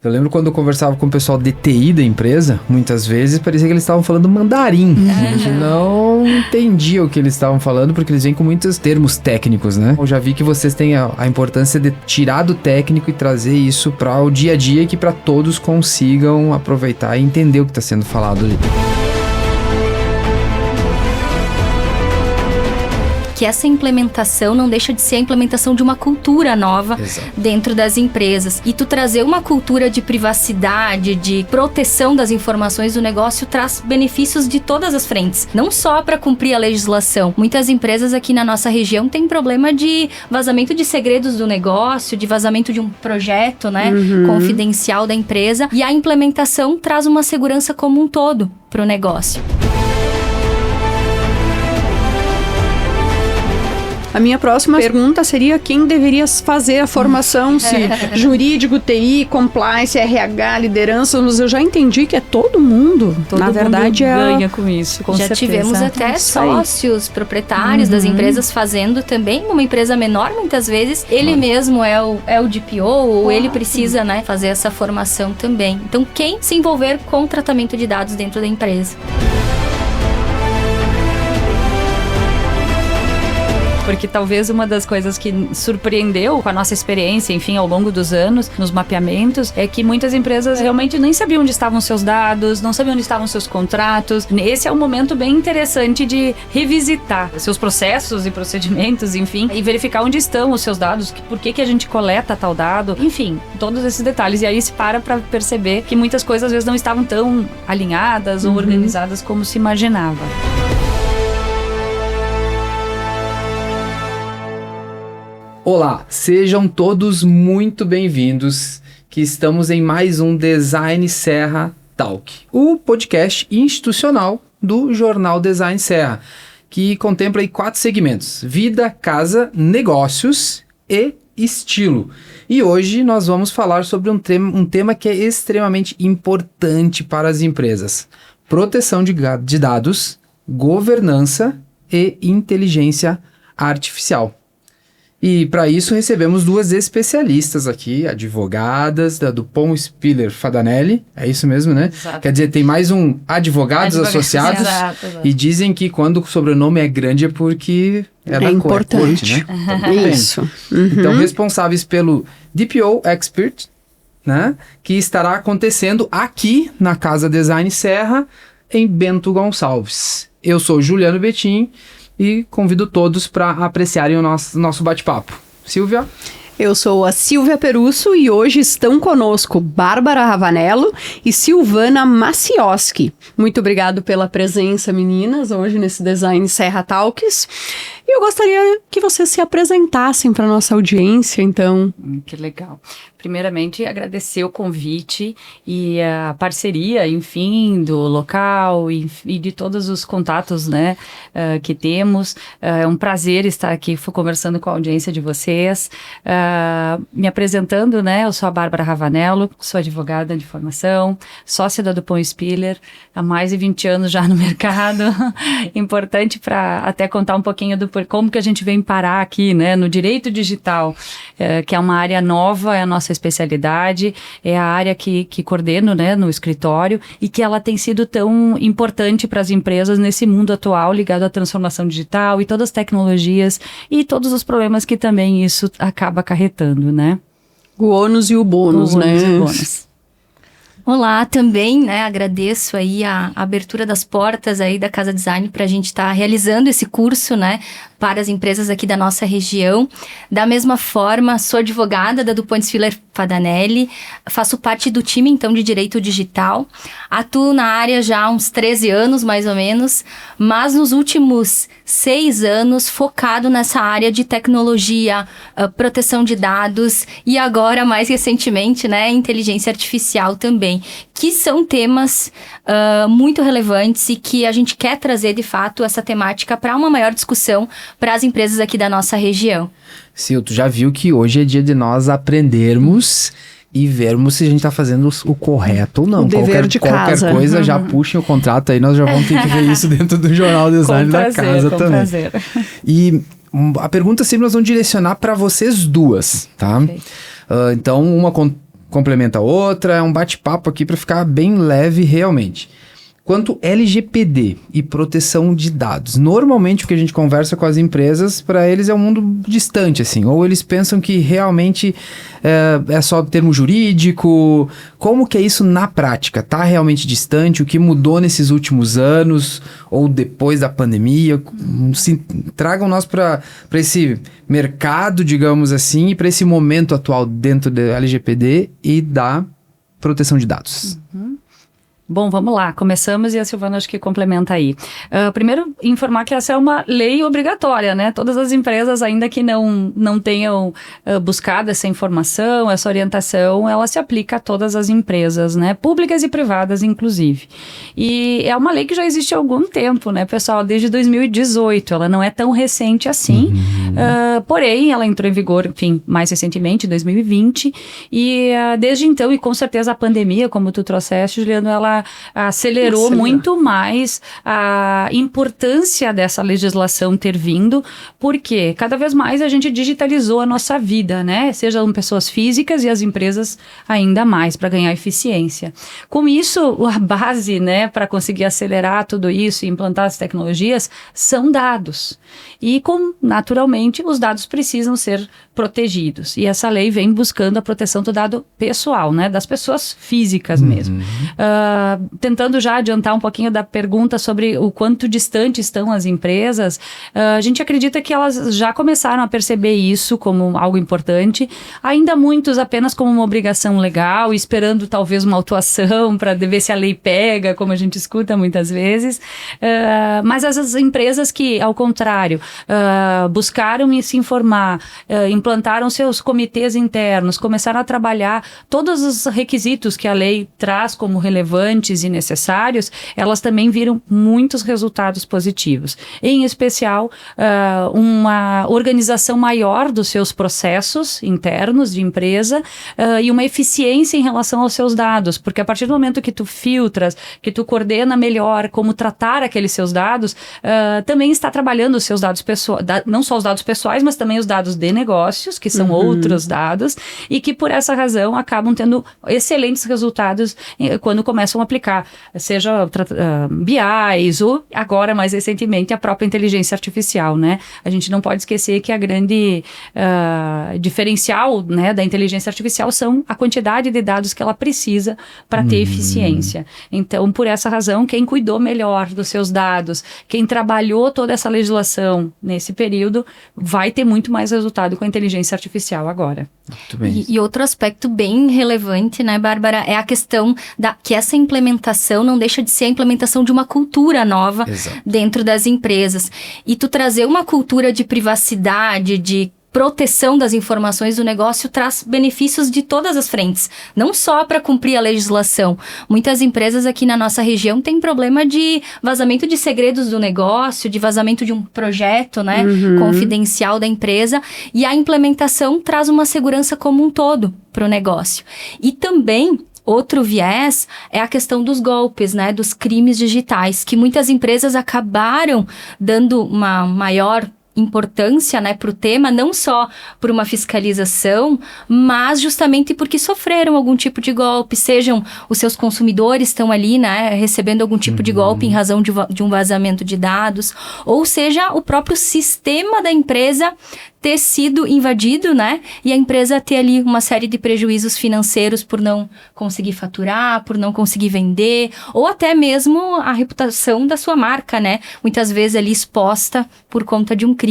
Eu lembro quando eu conversava com o pessoal de TI da empresa, muitas vezes parecia que eles estavam falando mandarim. A gente não entendia o que eles estavam falando, porque eles vêm com muitos termos técnicos, né? Eu já vi que vocês têm a importância de tirar do técnico e trazer isso para o dia a dia, e que para todos consigam aproveitar e entender o que está sendo falado ali. Que essa implementação não deixa de ser a implementação de uma cultura nova dentro das empresas. E tu trazer uma cultura de privacidade, de proteção das informações do negócio, traz benefícios de todas as frentes. Não só para cumprir a legislação. Muitas empresas aqui na nossa região têm problema de vazamento de segredos do negócio, de vazamento de um projeto, né, confidencial da empresa. E a implementação traz uma segurança como um todo para o negócio. A minha próxima pergunta seria quem deveria fazer a formação, se jurídico, TI, compliance, RH, liderança, mas eu já entendi que é todo mundo. Na verdade, mundo ganha com isso, com certeza. Tivemos até sócios, proprietários das empresas fazendo também, uma empresa menor, muitas vezes, ele mesmo é o DPO, ou ele precisa, né, fazer essa formação também. Então, quem se envolver com o tratamento de dados dentro da empresa? Porque talvez uma das coisas que surpreendeu com a nossa experiência, enfim, ao longo dos anos, nos mapeamentos, é que muitas empresas realmente nem sabiam onde estavam seus dados, não sabiam onde estavam seus contratos. Esse é um momento bem interessante de revisitar seus processos e procedimentos, enfim, e verificar onde estão os seus dados, por que a gente coleta tal dado, enfim, todos esses detalhes. E aí se para perceber que muitas coisas às vezes não estavam tão alinhadas ou organizadas como se imaginava. Olá, sejam todos muito bem-vindos, que estamos em mais um Design Serra Talk, o podcast institucional do Jornal Design Serra, que contempla aí 4 segmentos: vida, casa, negócios e estilo. E hoje nós vamos falar sobre um tema que é extremamente importante para as empresas: proteção de dados, governança e inteligência artificial. E para isso recebemos 2 especialistas aqui, advogadas da Dupont Spiller Fadanelli, é isso mesmo, né? Exato. Quer dizer, tem mais um advogados associados, exato. E dizem que quando o sobrenome é grande é porque é da importante, corte, né? Isso. Então, responsáveis pelo DPO Expert, né? Que estará acontecendo aqui na Casa Design Serra, em Bento Gonçalves. Eu sou Juliano Betim e convido todos para apreciarem o nosso bate-papo. Silvia? Eu sou a Silvia Perusso e hoje estão conosco Bárbara Ravanello e Silvana Macioski. Muito obrigado pela presença, meninas, hoje nesse Design Serra Talks. E eu gostaria que vocês se apresentassem para a nossa audiência, então. Que legal. Primeiramente, agradecer o convite e a parceria, enfim, do local e de todos os contatos, né, que temos. É um prazer estar aqui conversando com a audiência de vocês. Me apresentando, né, eu sou a Bárbara Ravanello, sou advogada de formação, sócia da Dupont Spiller, há mais de 20 anos já no mercado. Importante para até contar um pouquinho do como que a gente vem parar aqui, né, no direito digital, que é uma área nova, é a nossa especialidade, é a área que coordeno, né, no escritório, e que ela tem sido tão importante para as empresas nesse mundo atual ligado à transformação digital e todas as tecnologias e todos os problemas que também isso acaba acarretando, né? O ônus e o bônus, né? E o bônus. Olá, também, né, agradeço aí a abertura das portas aí da Casa Design para a gente estar realizando esse curso, né, para as empresas aqui da nossa região. Da mesma forma, sou advogada da Dupont Spiller Fadanelli, faço parte do time, então, de Direito Digital, atuo na área já há uns 13 anos, mais ou menos, mas nos últimos 6 anos focado nessa área de tecnologia, proteção de dados e agora, mais recentemente, né, inteligência artificial também, que são temas muito relevantes e que a gente quer trazer, de fato, essa temática para uma maior discussão para as empresas aqui da nossa região. Sil, tu já viu que hoje é dia de nós aprendermos e vermos se a gente está fazendo o correto ou não. O dever de casa. Qualquer coisa, já puxem o contrato aí, nós já vamos ter que ver isso dentro do Jornal Design da casa também. Prazer. E a pergunta sempre nós vamos direcionar para vocês duas, tá? Okay. Então, uma complementa a outra, é um bate-papo aqui para ficar bem leve realmente. Quanto LGPD e proteção de dados, normalmente o que a gente conversa com as empresas, para eles é um mundo distante, assim, ou eles pensam que realmente é só termo jurídico. Como que é isso na prática? Tá realmente distante? O que mudou nesses últimos anos ou depois da pandemia? Tragam nós para esse mercado, digamos assim, e para esse momento atual dentro da LGPD e da proteção de dados. Bom, vamos lá, começamos e a Silvana acho que complementa aí. Primeiro, informar que essa é uma lei obrigatória, né? Todas as empresas, ainda que não tenham buscado essa informação, essa orientação, ela se aplica a todas as empresas, né? Públicas e privadas, inclusive. E é uma lei que já existe há algum tempo, né, pessoal? Desde 2018, ela não é tão recente assim, porém, ela entrou em vigor, enfim, mais recentemente, em 2020, e desde então, e com certeza a pandemia, como tu trouxeste, Juliano, ela acelerou muito mais a importância dessa legislação ter vindo, porque cada vez mais a gente digitalizou a nossa vida, né? Sejam pessoas físicas e as empresas ainda mais, para ganhar eficiência. Com isso, a base, né, para conseguir acelerar tudo isso e implantar as tecnologias são dados. E, naturalmente, os dados precisam ser protegidos. E essa lei vem buscando a proteção do dado pessoal, né, das pessoas físicas mesmo. Tentando já adiantar um pouquinho da pergunta sobre o quanto distante estão as empresas, a gente acredita que elas já começaram a perceber isso como algo importante, ainda muitos apenas como uma obrigação legal, esperando talvez uma autuação para ver se a lei pega, como a gente escuta muitas vezes, mas as empresas que, ao contrário, buscaram se informar, implantaram seus comitês internos, começaram a trabalhar todos os requisitos que a lei traz como relevantes e necessários, elas também viram muitos resultados positivos. Em especial, uma organização maior dos seus processos internos de empresa e uma eficiência em relação aos seus dados, porque a partir do momento que tu filtras, que tu coordena melhor como tratar aqueles seus dados, também está trabalhando os seus dados pessoais, não só os dados pessoais, mas também os dados de negócios, que são outros dados, e que por essa razão acabam tendo excelentes resultados quando começam a aplicar, seja BIs ou agora mais recentemente a própria inteligência artificial, né? A gente não pode esquecer que a grande diferencial, né, da inteligência artificial são a quantidade de dados que ela precisa para ter eficiência. Então, por essa razão, quem cuidou melhor dos seus dados, quem trabalhou toda essa legislação nesse período, vai ter muito mais resultado com a inteligência artificial agora. Muito bem. E outro aspecto bem relevante, né, Bárbara, é a questão que essa implementação não deixa de ser a implementação de uma cultura nova dentro das empresas. E tu trazer uma cultura de privacidade, de proteção das informações do negócio traz benefícios de todas as frentes, não só para cumprir a legislação. Muitas empresas aqui na nossa região têm problema de vazamento de segredos do negócio, de vazamento de um projeto, né, confidencial da empresa, e a implementação traz uma segurança como um todo para o negócio. E também outro viés é a questão dos golpes, né, dos crimes digitais, que muitas empresas acabaram dando uma maior importância, né, para o tema, não só por uma fiscalização, mas justamente porque sofreram algum tipo de golpe, sejam os seus consumidores estão ali, né, recebendo algum tipo de golpe em razão de um vazamento de dados, ou seja, o próprio sistema da empresa ter sido invadido, né, e a empresa ter ali uma série de prejuízos financeiros por não conseguir faturar, por não conseguir vender, ou até mesmo a reputação da sua marca, né, muitas vezes ali exposta por conta de um crime.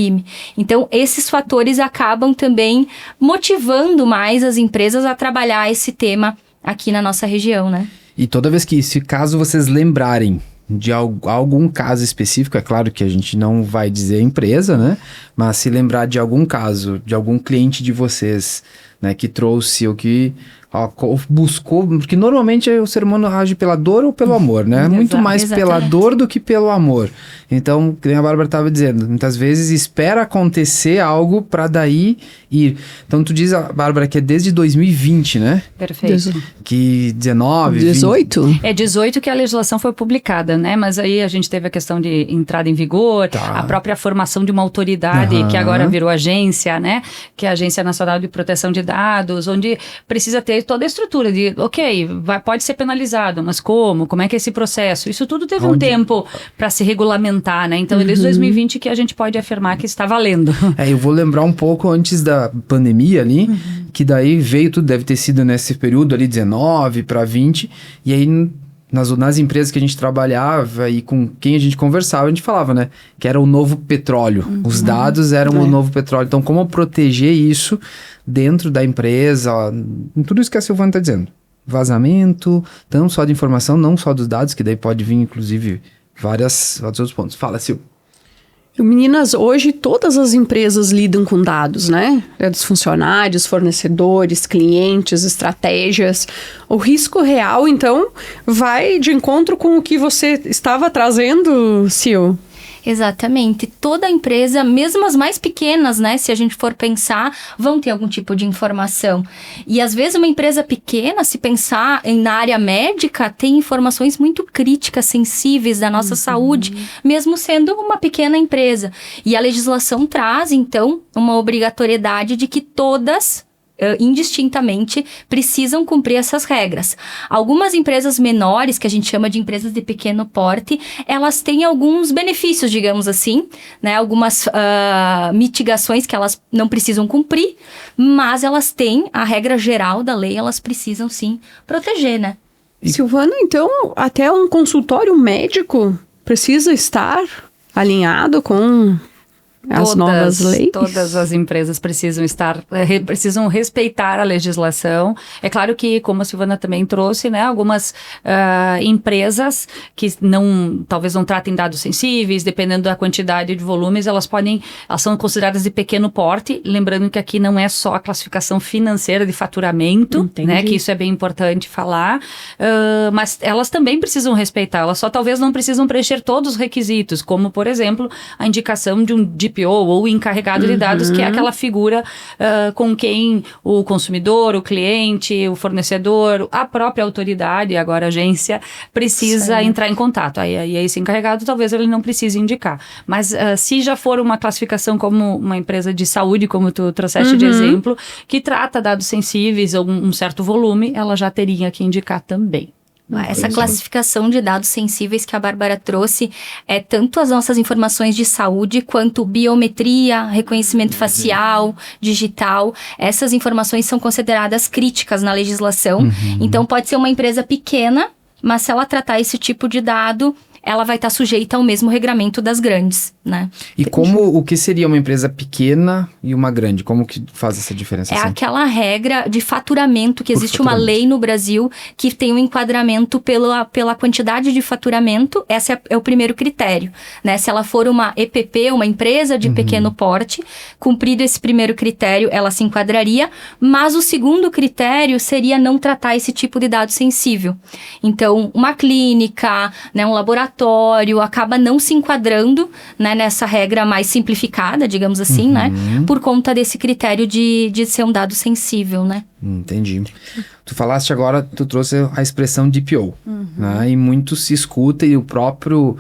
Então, esses fatores acabam também motivando mais as empresas a trabalhar esse tema aqui na nossa região, né. E toda vez que, se caso vocês lembrarem de algum caso específico, é claro que a gente não vai dizer a empresa, né? Mas se lembrar de algum caso, de algum cliente de vocês, né, que trouxe ou que buscou, porque normalmente o ser humano age pela dor ou pelo amor, né? Muito mais pela dor do que pelo amor. Então, como a Bárbara estava dizendo, muitas vezes espera acontecer algo para daí ir. Então, tu diz, Bárbara, que é desde 2020, né? Perfeito. Que 19, 18? 20... É 18 que a legislação foi publicada, né? Mas aí a gente teve a questão de entrada em vigor, a própria formação de uma autoridade, que agora virou agência, né? Que é a Agência Nacional de Proteção de Dados, onde precisa ter toda a estrutura de, pode ser penalizado, mas como é que é esse processo? Isso tudo teve um tempo para se regulamentar, né? Então, é desde 2020 que a gente pode afirmar que está valendo. Eu vou lembrar um pouco antes da pandemia ali, que daí veio tudo, deve ter sido nesse período ali, 19 para 20, e aí nas empresas que a gente trabalhava e com quem a gente conversava, a gente falava, né, que era o novo petróleo. Os dados eram o novo petróleo. Então, como proteger isso dentro da empresa, em tudo isso que a Silvana está dizendo. Vazamento, não só de informação, não só dos dados, que daí pode vir, inclusive, vários outros pontos. Fala, Sil. Meninas, hoje todas as empresas lidam com dados, né? Dos funcionários, fornecedores, clientes, estratégias. O risco real, então, vai de encontro com o que você estava trazendo, Sil? Exatamente. Toda empresa, mesmo as mais pequenas, né, se a gente for pensar, vão ter algum tipo de informação. E às vezes uma empresa pequena, se pensar na área médica, tem informações muito críticas, sensíveis da nossa saúde, mesmo sendo uma pequena empresa. E a legislação traz, então, uma obrigatoriedade de que todas indistintamente precisam cumprir essas regras. Algumas empresas menores, que a gente chama de empresas de pequeno porte, elas têm alguns benefícios, digamos assim, né? Algumas mitigações que elas não precisam cumprir, mas elas têm a regra geral da lei, elas precisam sim proteger, né? Silvana, então, até um consultório médico precisa estar alinhado com as novas leis? Todas as empresas precisam precisam respeitar a legislação. É claro que, como a Silvana também trouxe, né, algumas empresas que talvez não tratem dados sensíveis, dependendo da quantidade de volumes, elas são consideradas de pequeno porte, lembrando que aqui não é só a classificação financeira de faturamento, né, que isso é bem importante falar, mas elas também precisam respeitar, elas só talvez não precisam preencher todos os requisitos, como, por exemplo, a indicação de um DPO ou encarregado de dados, que é aquela figura com quem o consumidor, o cliente, o fornecedor, a própria autoridade, agora a agência, precisa entrar em contato. Aí esse encarregado talvez ele não precise indicar. Mas se já for uma classificação como uma empresa de saúde, como tu trouxeste de exemplo, que trata dados sensíveis ou um certo volume, ela já teria que indicar também. Essa classificação de dados sensíveis que a Bárbara trouxe é tanto as nossas informações de saúde quanto biometria, reconhecimento facial, digital. Essas informações são consideradas críticas na legislação. Então, pode ser uma empresa pequena, mas se ela tratar esse tipo de dado, ela vai estar sujeita ao mesmo regramento das grandes, né? E o que seria uma empresa pequena e uma grande? Como que faz essa diferença? É aquela regra de faturamento, que existe uma lei no Brasil que tem um enquadramento pela quantidade de faturamento. Esse é o primeiro critério, né? Se ela for uma EPP, uma empresa de pequeno porte, cumprido esse primeiro critério, ela se enquadraria, mas o segundo critério seria não tratar esse tipo de dado sensível. Então, uma clínica, né, um laboratório, acaba não se enquadrando, né, nessa regra mais simplificada, digamos assim, né? Por conta desse critério de ser um dado sensível, né? Entendi. Tu falaste agora, tu trouxe a expressão DPO, né? E muito se escuta e o próprio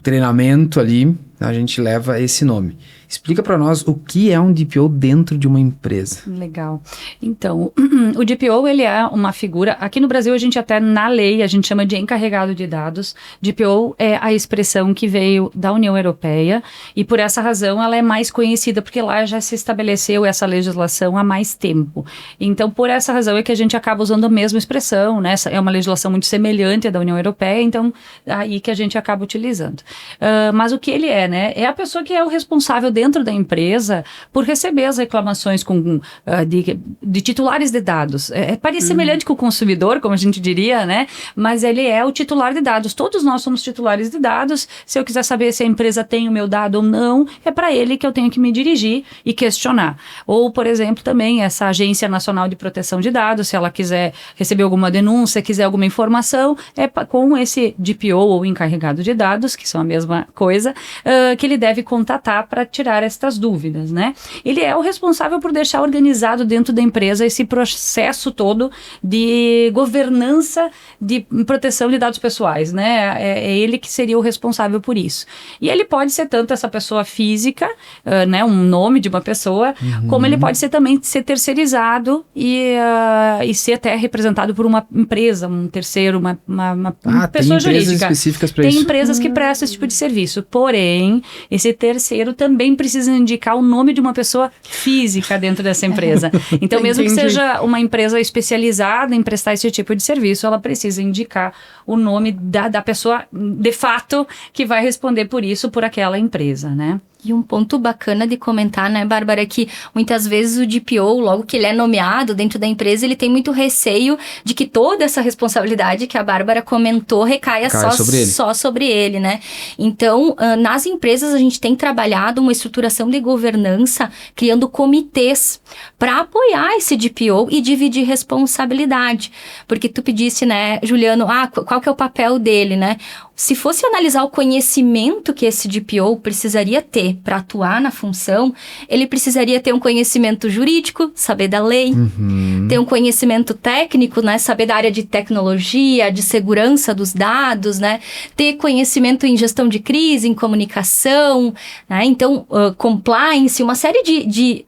treinamento ali, a gente leva esse nome. Explica para nós o que é um DPO dentro de uma empresa. Legal. Então, o DPO, ele é uma figura... Aqui no Brasil, a gente até, na lei, a gente chama de encarregado de dados. DPO é a expressão que veio da União Europeia e, por essa razão, ela é mais conhecida, porque lá já se estabeleceu essa legislação há mais tempo. Então, por essa razão é que a gente acaba usando a mesma expressão, né? É uma legislação muito semelhante à da União Europeia, então, aí que a gente acaba utilizando. Mas o que ele é, né? É a pessoa que é o responsável dentro da empresa por receber as reclamações de titulares de dados. Parece semelhante com o consumidor, como a gente diria, né? Mas ele é o titular de dados. Todos nós somos titulares de dados. Se eu quiser saber se a empresa tem o meu dado ou não, é para ele que eu tenho que me dirigir e questionar. Ou, por exemplo, também essa Agência Nacional de Proteção de Dados, se ela quiser receber alguma denúncia, quiser alguma informação, é com esse DPO ou encarregado de dados, que são a mesma coisa, que ele deve contatar para tirar tirar estas dúvidas, né? Ele é o responsável por deixar organizado dentro da empresa esse processo todo de governança de proteção de dados pessoais, né? É ele que seria o responsável por isso. E ele pode ser tanto essa pessoa física, né, um nome de uma pessoa, como ele pode ser também ser terceirizado e ser até representado por uma empresa, um terceiro, uma pessoa jurídica. Tem empresas específicas para isso. Tem empresas que prestam esse tipo de serviço. Porém, esse terceiro também precisa indicar o nome de uma pessoa física dentro dessa empresa. Então, mesmo que seja uma empresa especializada em prestar esse tipo de serviço, ela precisa indicar o nome da pessoa, de fato, que vai responder por isso, por aquela empresa, né? E um ponto bacana de comentar, né, Bárbara, é que muitas vezes o DPO, logo que ele é nomeado dentro da empresa, ele tem muito receio de que toda essa responsabilidade que a Bárbara comentou recaia só sobre ele, né? Então, nas empresas a gente tem trabalhado uma estruturação de governança, criando comitês para apoiar esse DPO e dividir responsabilidade. Porque tu pedisse, né, Juliano, qual que é o papel dele, né? Se fosse analisar o conhecimento que esse DPO precisaria ter para atuar na função, ele precisaria ter um conhecimento jurídico, saber da lei, ter um conhecimento técnico, né, saber da área de tecnologia, de segurança dos dados, né, ter conhecimento em gestão de crise, em comunicação, né, então, compliance, uma série de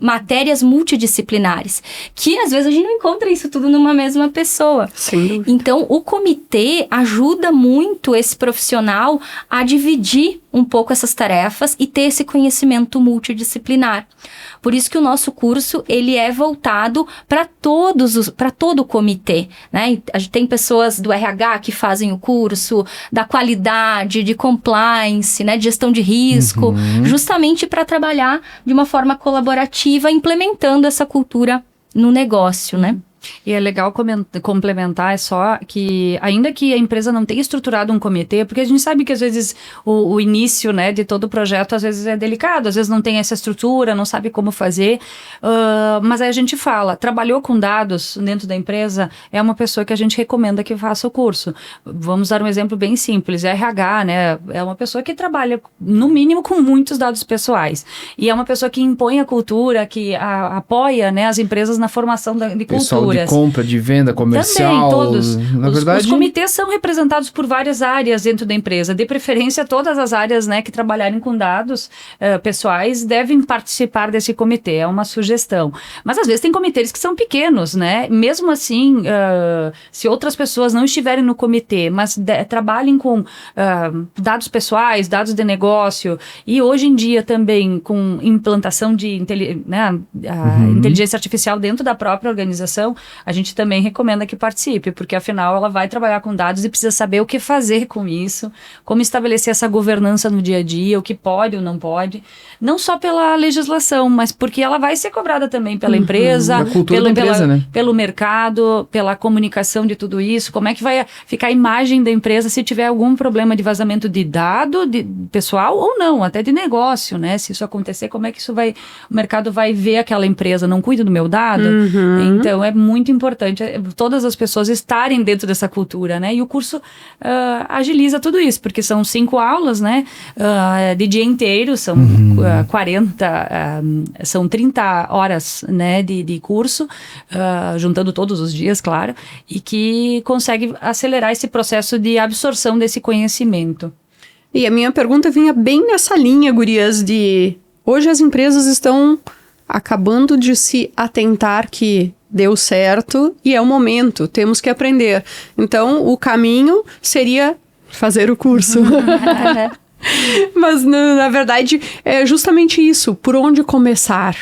matérias multidisciplinares, que às vezes a gente não encontra isso tudo numa mesma pessoa. Sim. Então, o comitê ajuda muito esse profissional a dividir um pouco essas tarefas e ter esse conhecimento multidisciplinar. Por isso que o nosso curso, ele é voltado para todo o comitê, né? A gente tem pessoas do RH que fazem o curso, da qualidade, de compliance, né? De gestão de risco, justamente para trabalhar de uma forma colaborativa, implementando essa cultura no negócio, né? E é legal complementar só que, ainda que a empresa não tenha estruturado um comitê, porque a gente sabe que às vezes o início, né, de todo o projeto às vezes é delicado, às vezes não tem essa estrutura, não sabe como fazer, mas aí a gente fala, trabalhou com dados dentro da empresa, é uma pessoa que a gente recomenda que faça o curso. Vamos dar um exemplo bem simples, RH, né, é uma pessoa que trabalha no mínimo com muitos dados pessoais, e é uma pessoa que impõe a cultura, que apoia, né, as empresas na formação de cultura. De compra, de venda, comercial. Também, todos. Na verdade, os comitês são representados por várias áreas dentro da empresa. De preferência, todas as áreas, né, que trabalharem com dados pessoais devem participar desse comitê. É uma sugestão. Mas, às vezes, tem comitês que são pequenos, né? Mesmo assim, se outras pessoas não estiverem no comitê, mas trabalhem com dados pessoais, dados de negócio, e hoje em dia também com implantação de inteligência artificial dentro da própria organização, a gente também recomenda que participe, porque afinal ela vai trabalhar com dados e precisa saber o que fazer com isso, como estabelecer essa governança no dia a dia, o que pode ou não pode, não só pela legislação, mas porque ela vai ser cobrada também pela empresa, a cultura da empresa, né? Pelo mercado, pela comunicação de tudo isso, como é que vai ficar a imagem da empresa se tiver algum problema de vazamento de dado pessoal ou não, até de negócio, né? Se isso acontecer, como é que o mercado vai ver aquela empresa, não cuida do meu dado? Então, é muito importante todas as pessoas estarem dentro dessa cultura, né? E o curso agiliza tudo isso, porque são 5 aulas, né? De dia inteiro, são 30 horas, né? De curso, juntando todos os dias, claro, e que consegue acelerar esse processo de absorção desse conhecimento. E a minha pergunta vinha bem nessa linha, gurias, de hoje as empresas estão acabando de se atentar que deu certo e é o momento, temos que aprender. Então, o caminho seria fazer o curso. Mas, na verdade, é justamente isso. Por onde começar?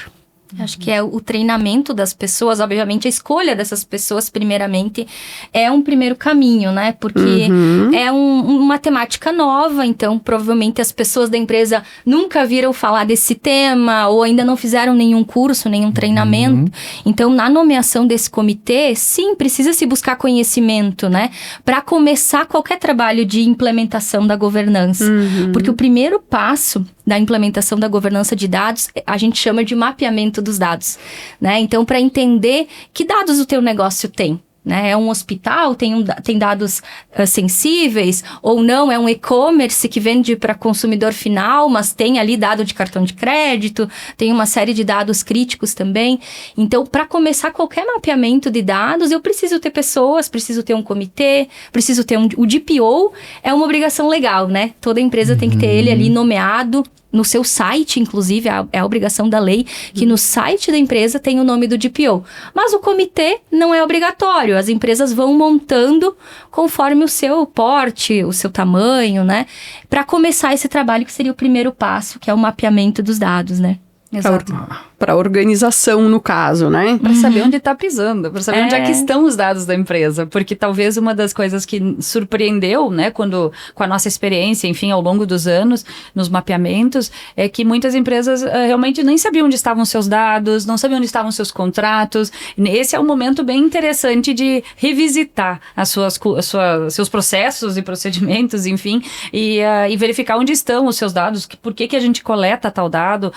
Acho que é o treinamento das pessoas, obviamente a escolha dessas pessoas, primeiramente, é um primeiro caminho, né? Porque é uma temática nova, então provavelmente as pessoas da empresa nunca viram falar desse tema ou ainda não fizeram nenhum curso, nenhum treinamento. Então, na nomeação desse comitê, sim, precisa se buscar conhecimento, né? Para começar qualquer trabalho de implementação da governança. Porque o primeiro passo da implementação da governança de dados, a gente chama de mapeamento dos dados, né? Então, para entender que dados o teu negócio tem, né? É um hospital, tem dados sensíveis, ou não, é um e-commerce que vende para consumidor final, mas tem ali dado de cartão de crédito, tem uma série de dados críticos também. Então, para começar qualquer mapeamento de dados, eu preciso ter pessoas, preciso ter um comitê, preciso ter o DPO, é uma obrigação legal, né? Toda empresa tem que ter ele ali nomeado, no seu site, inclusive, é a obrigação da lei, que no site da empresa tem o nome do DPO. Mas o comitê não é obrigatório, as empresas vão montando conforme o seu porte, o seu tamanho, né? Para começar esse trabalho que seria o primeiro passo, que é o mapeamento dos dados, né? Exato. Para a organização, no caso, né? Para saber onde está pisando, para saber onde é que estão os dados da empresa, porque talvez uma das coisas que surpreendeu, né, com a nossa experiência, enfim, ao longo dos anos, nos mapeamentos, é que muitas empresas realmente nem sabiam onde estavam seus dados, não sabiam onde estavam seus contratos. Esse é um momento bem interessante de revisitar seus processos e procedimentos, enfim, e verificar onde estão os seus dados, por que a gente coleta tal dado,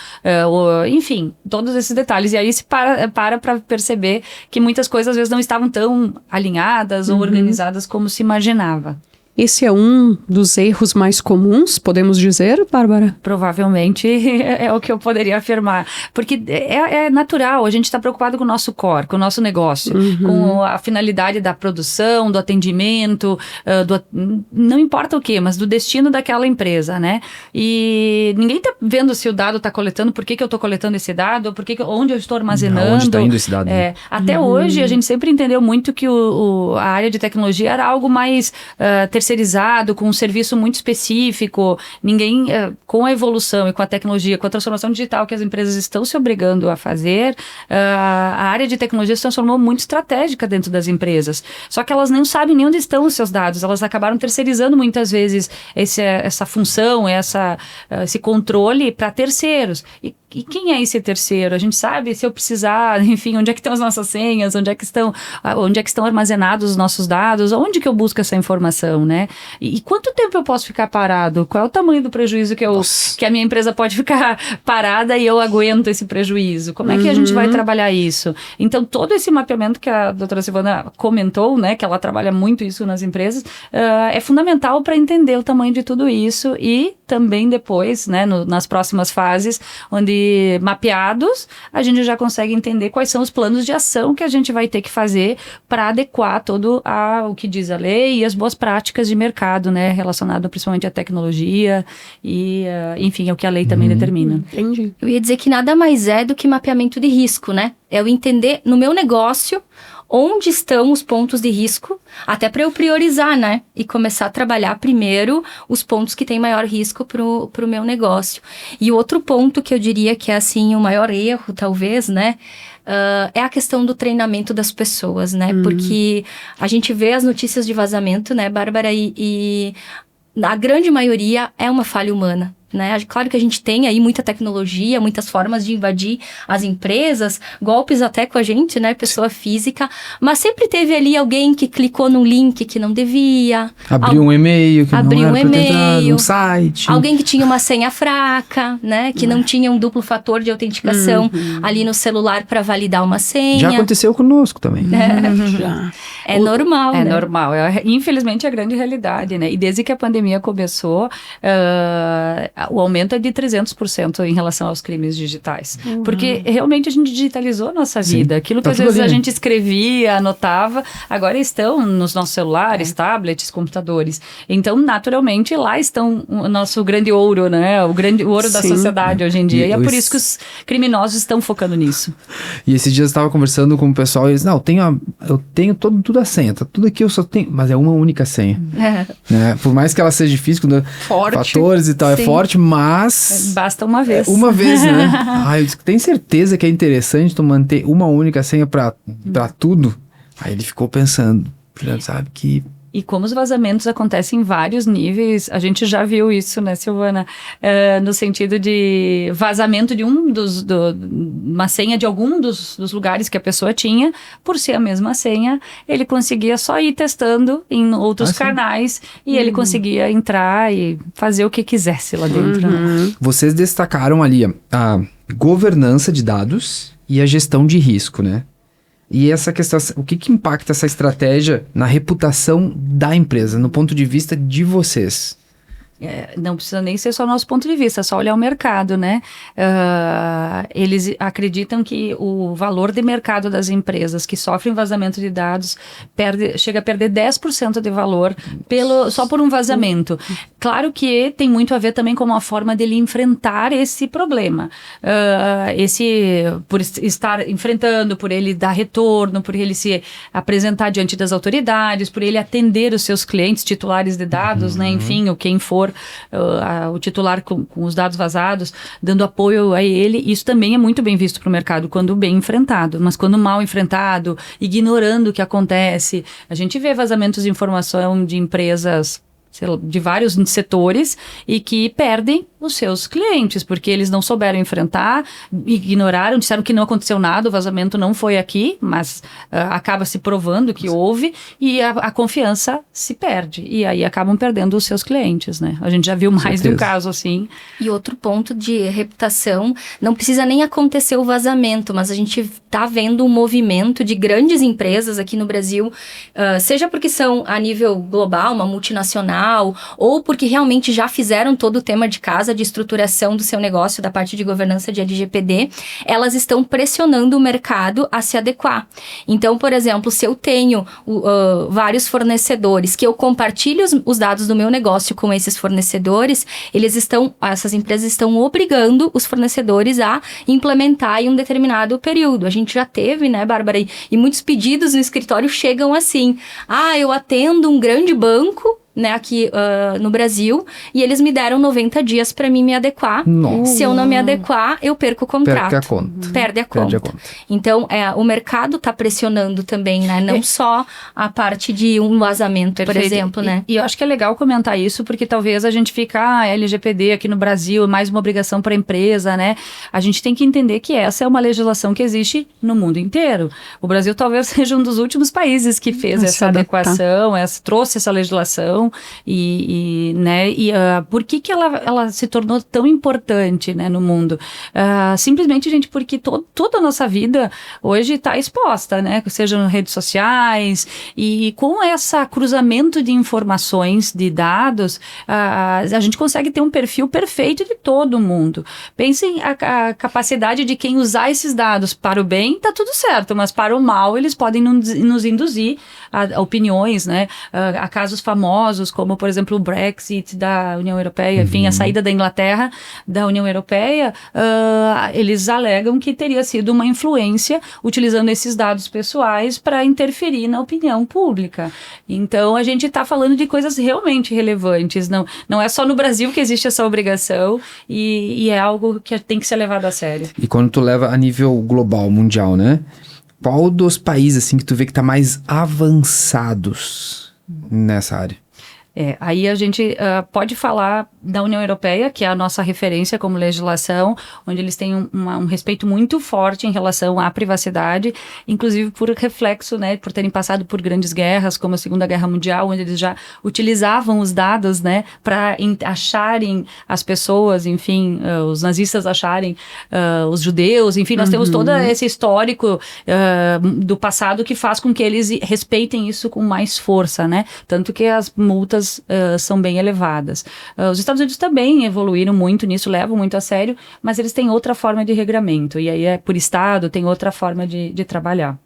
enfim, todos esses detalhes. E aí se para perceber que muitas coisas às vezes não estavam tão alinhadas ou organizadas como se imaginava. Esse é um dos erros mais comuns, podemos dizer, Bárbara? Provavelmente é o que eu poderia afirmar. Porque é natural, a gente está preocupado com o nosso core, com o nosso negócio, com a finalidade da produção, do atendimento, não importa o que, mas do destino daquela empresa, né? E ninguém está vendo se o dado está coletando, por que eu estou coletando esse dado, onde eu estou armazenando. Onde está indo esse dado? Até hoje, a gente sempre entendeu muito que a área de tecnologia era algo mais terceirizado, com um serviço muito específico. Ninguém, com a evolução e com a tecnologia, com a transformação digital que as empresas estão se obrigando a fazer, a área de tecnologia se transformou muito estratégica dentro das empresas. Só que elas não sabem nem onde estão os seus dados. Elas acabaram terceirizando muitas vezes essa função, esse controle para terceiros. E quem é esse terceiro? A gente sabe, se eu precisar, enfim, onde é que estão as nossas senhas, onde é que estão armazenados os nossos dados, onde que eu busco essa informação, né? E quanto tempo eu posso ficar parado? Qual é o tamanho do prejuízo que a minha empresa pode ficar parada e eu aguento esse prejuízo? Como é que a gente vai trabalhar isso? Então, todo esse mapeamento que a doutora Silvana comentou, né, que ela trabalha muito isso nas empresas, é fundamental para entender o tamanho de tudo isso e também depois, né, nas próximas fases, onde mapeados, a gente já consegue entender quais são os planos de ação que a gente vai ter que fazer para adequar todo o que diz a lei e as boas práticas de mercado, né, relacionado principalmente à tecnologia e, enfim, é o que a lei também determina. Entendi. Eu ia dizer que nada mais é do que mapeamento de risco, né? É eu entender no meu negócio onde estão os pontos de risco, até para eu priorizar, né? E começar a trabalhar primeiro os pontos que têm maior risco pro meu negócio. E o outro ponto que eu diria que é, assim, o maior erro, talvez, né? É a questão do treinamento das pessoas, né? Porque a gente vê as notícias de vazamento, né, Bárbara? E a grande maioria é uma falha humana. Né? Claro que a gente tem aí muita tecnologia, muitas formas de invadir as empresas, golpes até com a gente, né? Pessoa física, mas sempre teve ali alguém que clicou num link que não devia. Abriu um e-mail que não era pra ter entrado, um site. Alguém que tinha uma senha fraca, né? Que não tinha um duplo fator de autenticação ali no celular para validar uma senha. Já aconteceu conosco também. É normal, É né? normal. Infelizmente, é a grande realidade, né? E desde que a pandemia começou, o aumento é de 300% em relação aos crimes digitais. Porque realmente a gente digitalizou a nossa vida. Aquilo que às vezes a gente escrevia, anotava, agora estão nos nossos celulares, tablets, computadores. Então, naturalmente, lá estão o nosso grande ouro, né? O ouro da sociedade hoje em dia. E é por isso que os criminosos estão focando nisso. E esses dias eu estava conversando com o pessoal e eles, não, eu tenho tudo a senha, tá tudo aqui, eu só tenho, mas é uma única senha. Né? Por mais que ela seja difícil, fatores e tal, é forte, mas... Basta uma vez. Uma vez, né? Eu disse, tem certeza que é interessante tu manter uma única senha pra tudo? Aí ele ficou pensando, sabe, que... E como os vazamentos acontecem em vários níveis, a gente já viu isso, né, Silvana? No sentido de vazamento de uma senha de algum dos lugares que a pessoa tinha, por ser a mesma senha, ele conseguia só ir testando em outros canais e ele conseguia entrar e fazer o que quisesse lá dentro. Né? Vocês destacaram ali a governança de dados e a gestão de risco, né? E essa questão, o que impacta essa estratégia na reputação da empresa, no ponto de vista de vocês? Não precisa nem ser só nosso ponto de vista, é só olhar o mercado, né? Eles acreditam que o valor de mercado das empresas que sofrem vazamento de dados chega a perder 10% de valor só por um vazamento. Claro que tem muito a ver também com uma forma dele enfrentar esse problema. Por estar enfrentando, por ele dar retorno, por ele se apresentar diante das autoridades, por ele atender os seus clientes titulares de dados, né? Enfim, ou quem for o titular com os dados vazados, dando apoio a ele, isso também é muito bem visto para o mercado quando bem enfrentado, mas quando mal enfrentado, ignorando o que acontece, a gente vê vazamentos de informação de empresas de vários setores e que perdem os seus clientes, porque eles não souberam enfrentar, ignoraram, disseram que não aconteceu nada, o vazamento não foi aqui, mas acaba se provando que houve e a confiança se perde, e aí acabam perdendo os seus clientes, né? A gente já viu mais de um caso assim. E outro ponto de reputação, não precisa nem acontecer o vazamento, mas a gente está vendo um movimento de grandes empresas aqui no Brasil, seja porque são a nível global, uma multinacional, ou porque realmente já fizeram todo o tema de casa, de estruturação do seu negócio, da parte de governança de LGPD, elas estão pressionando o mercado a se adequar. Então, por exemplo, se eu tenho vários fornecedores, que eu compartilho os dados do meu negócio com esses fornecedores, essas empresas estão obrigando os fornecedores a implementar em um determinado período. A gente já teve, né, Bárbara, e muitos pedidos no escritório chegam assim: eu atendo um grande banco, né, aqui no Brasil, e eles me deram 90 dias para mim me adequar. Nossa. Se eu não me adequar, eu perco o contrato. Perde a conta. Perde a conta. Então, o mercado está pressionando também, né? Não só a parte de um vazamento, Perfeito. Por exemplo, né? E eu acho que é legal comentar isso, porque talvez a gente fica, LGPD aqui no Brasil, mais uma obrigação para a empresa, né? A gente tem que entender que essa é uma legislação que existe no mundo inteiro. O Brasil talvez seja um dos últimos países que fez essa adequação, trouxe essa legislação. Por que ela se tornou tão importante, né, no mundo? Simplesmente, gente, porque toda a nossa vida hoje está exposta, né? Seja nas redes sociais, e com esse cruzamento de informações, de dados, a gente consegue ter um perfil perfeito de todo mundo. Pensem a capacidade de quem usar esses dados para o bem, tá tudo certo, mas para o mal eles podem nos induzir a opiniões, né? A casos famosos, como, por exemplo, o Brexit da União Europeia, enfim, a saída da Inglaterra da União Europeia, eles alegam que teria sido uma influência utilizando esses dados pessoais para interferir na opinião pública. Então, a gente está falando de coisas realmente relevantes, não é só no Brasil que existe essa obrigação, e é algo que tem que ser levado a sério. E quando tu leva a nível global, mundial, né? Qual dos países, assim, que tu vê que tá mais avançados nessa área? Aí a gente pode falar da União Europeia, que é a nossa referência como legislação, onde eles têm um respeito muito forte em relação à privacidade, inclusive por reflexo, né, por terem passado por grandes guerras, como a Segunda Guerra Mundial, onde eles já utilizavam os dados, né, para acharem as pessoas, enfim, os nazistas acharem os judeus, enfim, nós temos todo esse histórico do passado que faz com que eles respeitem isso com mais força, né, tanto que as multas são bem elevadas. Os Estados Unidos também evoluíram muito nisso, levam muito a sério, mas eles têm outra forma de regramento, e aí por estado, tem outra forma de trabalhar.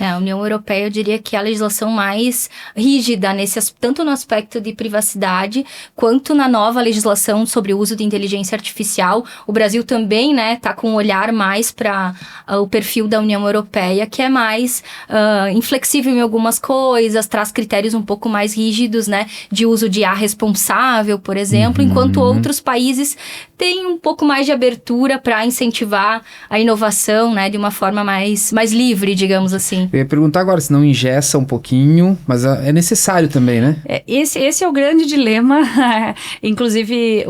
A União Europeia, eu diria que é a legislação mais rígida, tanto no aspecto de privacidade, quanto na nova legislação sobre o uso de inteligência artificial. O Brasil também, né, tá com um olhar mais para o perfil da União Europeia, que é mais inflexível em algumas coisas, traz critérios um pouco mais rígidos, né, de uso de IA responsável, por exemplo, enquanto outros países têm um pouco mais de abertura para incentivar a inovação, né, de uma forma mais livre, digamos assim. Eu ia perguntar agora se não engessa um pouquinho, mas é necessário também, né? Esse é o grande dilema. Inclusive,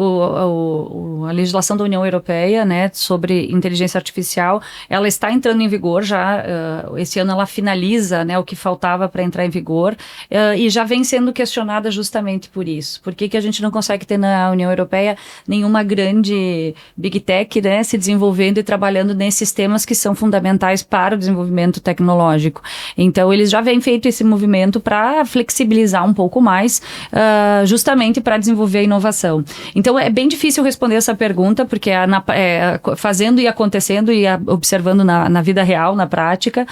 a legislação da União Europeia, né, sobre inteligência artificial, ela está entrando em vigor já. Esse ano ela finaliza, né, o que faltava para entrar em vigor, e já vem sendo questionada justamente por isso. Por que a gente não consegue ter na União Europeia nenhuma grande grande Big Tech, né, se desenvolvendo e trabalhando nesses temas que são fundamentais para o desenvolvimento tecnológico. Então, eles já vêm feito esse movimento para flexibilizar um pouco mais, justamente para desenvolver a inovação. Então, é bem difícil responder essa pergunta, porque fazendo e acontecendo e observando na vida real, na prática,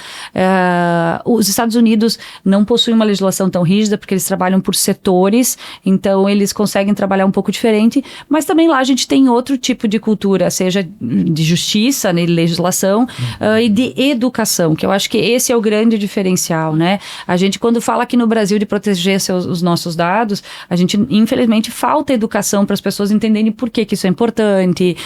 os Estados Unidos não possuem uma legislação tão rígida, porque eles trabalham por setores, então eles conseguem trabalhar um pouco diferente, mas também lá a gente tem outro tipo de cultura, seja de justiça, né, legislação, e de educação, que eu acho que esse é o grande diferencial, né? A gente, quando fala aqui no Brasil de proteger os nossos dados, a gente, infelizmente, falta educação para as pessoas entenderem por que isso é importante,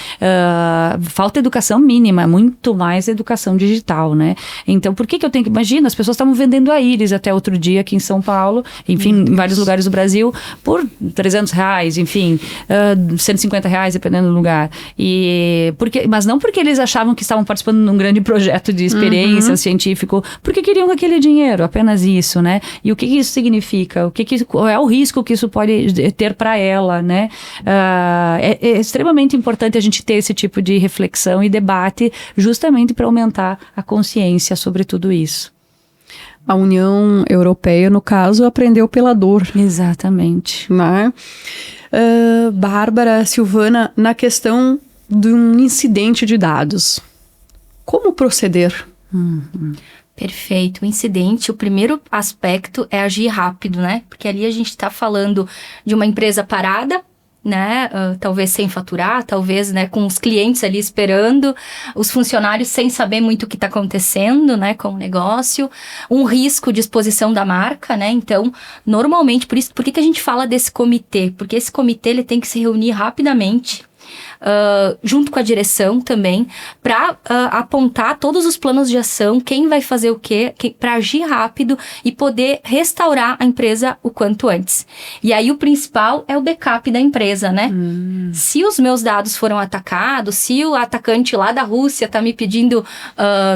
falta educação mínima, muito mais educação digital, né? Então, por que eu tenho que... Imagina, as pessoas estavam vendendo a íris até outro dia aqui em São Paulo, enfim, em vários lugares do Brasil, por R$300, enfim, R$150, dependendo do lugar. Mas não porque eles achavam que estavam participando de um grande projeto de experiência científico, porque queriam aquele dinheiro, apenas isso, né? E o que isso significa? Qual é o risco que isso pode ter para ela, né? É extremamente importante a gente ter esse tipo de reflexão e debate, justamente para aumentar a consciência sobre tudo isso. A União Europeia, no caso, aprendeu pela dor. Exatamente. Né? Bárbara, Silvana, na questão de um incidente de dados, como proceder? Perfeito. O incidente, o primeiro aspecto é agir rápido, né? Porque ali a gente está falando de uma empresa parada, né, talvez sem faturar, talvez, né, com os clientes ali esperando, os funcionários sem saber muito o que está acontecendo, né, com o negócio, um risco de exposição da marca, né, então, normalmente, por que a gente fala desse comitê? Porque esse comitê, ele tem que se reunir rapidamente, junto com a direção também, para apontar todos os planos de ação, quem vai fazer o quê, para agir rápido e poder restaurar a empresa o quanto antes. E aí o principal é o backup da empresa, né? Se os meus dados foram atacados, se o atacante lá da Rússia está me pedindo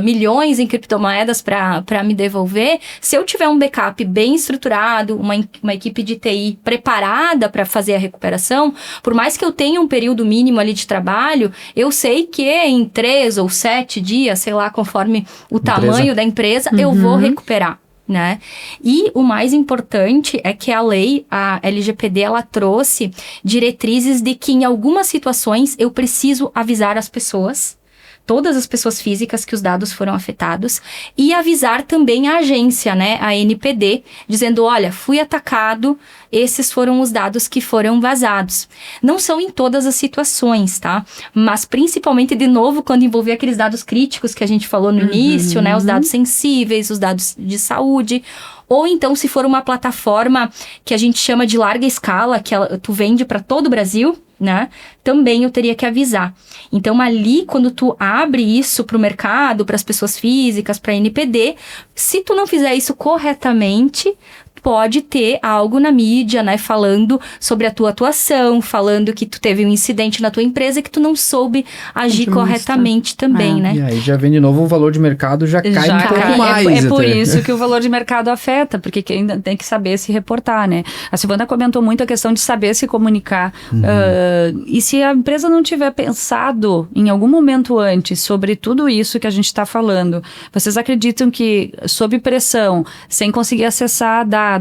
milhões em criptomoedas para me devolver, se eu tiver um backup bem estruturado, uma equipe de TI preparada para fazer a recuperação, por mais que eu tenha um período mínimo ali de trabalho, eu sei que em 3 ou 7 dias, sei lá, conforme o tamanho da empresa, eu vou recuperar, né? E o mais importante é que a lei, a LGPD, ela trouxe diretrizes de que em algumas situações eu preciso avisar as pessoas, todas as pessoas físicas que os dados foram afetados, e avisar também a agência, né, a ANPD, dizendo, olha, fui atacado, esses foram os dados que foram vazados. Não são em todas as situações, tá? Mas principalmente, de novo, quando envolver aqueles dados críticos que a gente falou no início, né, os dados sensíveis, os dados de saúde, ou então se for uma plataforma que a gente chama de larga escala, que tu vende para todo o Brasil, né? Também eu teria que avisar. Então, ali, quando tu abre isso para o mercado, para as pessoas físicas, para a NPD, se tu não fizer isso corretamente, pode ter algo na mídia, né, falando sobre a tua atuação, falando que tu teve um incidente na tua empresa e que tu não soube agir corretamente também, né? E aí já vem de novo o valor de mercado, já cai um pouco mais. É por isso que o valor de mercado afeta, porque ainda tem que saber se reportar, né? A Silvana comentou muito a questão de saber se comunicar. E se a empresa não tiver pensado em algum momento antes sobre tudo isso que a gente está falando, vocês acreditam que, sob pressão, sem conseguir acessar dados,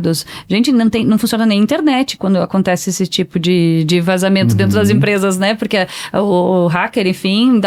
gente, não funciona nem a internet quando acontece esse tipo de vazamento dentro das empresas, né? Porque o hacker, enfim,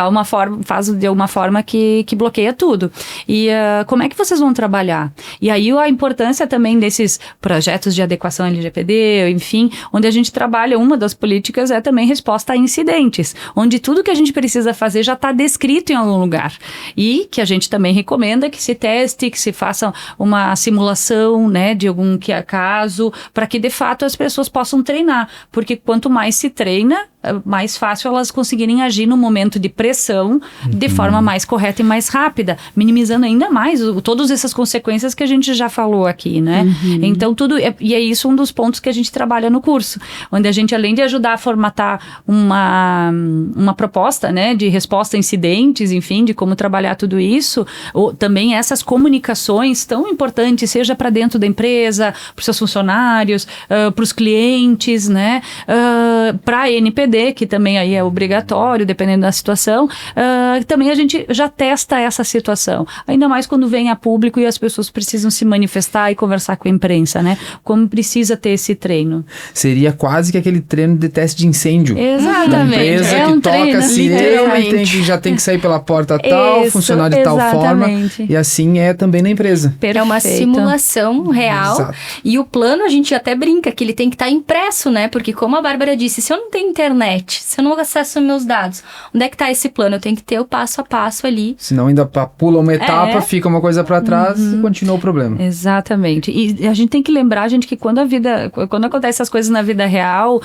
faz de uma forma que bloqueia tudo. E como é que vocês vão trabalhar? E aí a importância também desses projetos de adequação LGPD, enfim, onde a gente trabalha, uma das políticas é também resposta a incidentes, onde tudo que a gente precisa fazer já está descrito em algum lugar. E que a gente também recomenda que se teste, que se faça uma simulação, né, de algum caso, para que de fato as pessoas possam treinar, porque quanto mais se treina, mais fácil elas conseguirem agir no momento de pressão de forma mais correta e mais rápida, minimizando ainda mais todas essas consequências que a gente já falou aqui, né? Então e é isso um dos pontos que a gente trabalha no curso, onde a gente, além de ajudar a formatar uma proposta, né, de resposta a incidentes, enfim, de como trabalhar tudo isso, também essas comunicações tão importantes, seja para dentro da empresa, para os seus funcionários, para os clientes, né, para a NPD, LGPD, que também aí é obrigatório, dependendo da situação, também a gente já testa essa situação. Ainda mais quando vem a público e as pessoas precisam se manifestar e conversar com a imprensa, né? Como precisa ter esse treino. Seria quase que aquele treino de teste de incêndio. Exatamente. Da empresa que toca treino, a sirene, já tem que sair pela porta tal, funcionar de tal forma. E assim é também na empresa. É uma simulação real. Exato. E o plano, a gente até brinca que ele tem que estar impresso, né? Porque como a Bárbara disse, se eu não tenho internet, se eu não acesso meus dados, onde é que está esse plano? Eu tenho que ter o passo a passo ali. Senão ainda pula uma etapa, fica uma coisa para trás e continua o problema. Exatamente. E a gente tem que lembrar, gente, que quando acontecem essas coisas na vida real,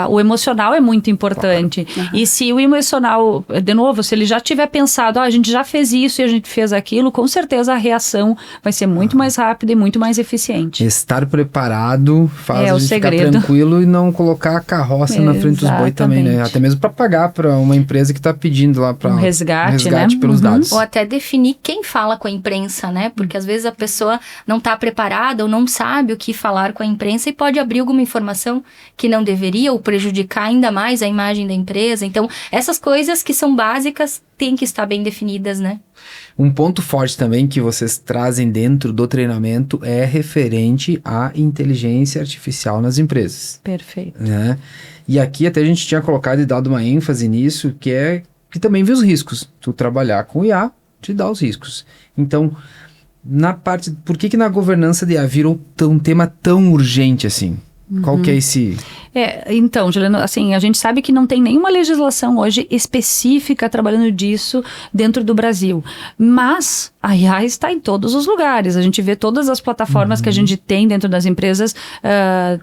o emocional é muito importante. E se o emocional, de novo, se ele já tiver pensado, a gente já fez isso e a gente fez aquilo, com certeza a reação vai ser muito mais rápida e muito mais eficiente. Estar preparado faz a gente segredo. Ficar tranquilo e não colocar a carroça na frente dos bois também, né? Até mesmo para pagar para uma empresa que está pedindo lá para um resgate, né? Pelos dados. Ou até definir quem fala com a imprensa, né? Porque às vezes a pessoa não está preparada ou não sabe o que falar com a imprensa e pode abrir alguma informação que não deveria ou prejudicar ainda mais a imagem da empresa. Então, essas coisas que são básicas têm que estar bem definidas, né? Um ponto forte também que vocês trazem dentro do treinamento é referente à inteligência artificial nas empresas. Perfeito. Né? E aqui até a gente tinha colocado e dado uma ênfase nisso, que também vê os riscos. Tu trabalhar com IA te dá os riscos. Então, por que na governança de IA virou um tema tão urgente assim? Qual que é esse... Então, Juliano, assim, a gente sabe que não tem nenhuma legislação hoje específica trabalhando disso dentro do Brasil, mas a IA está em todos os lugares, a gente vê todas as plataformas que a gente tem dentro das empresas,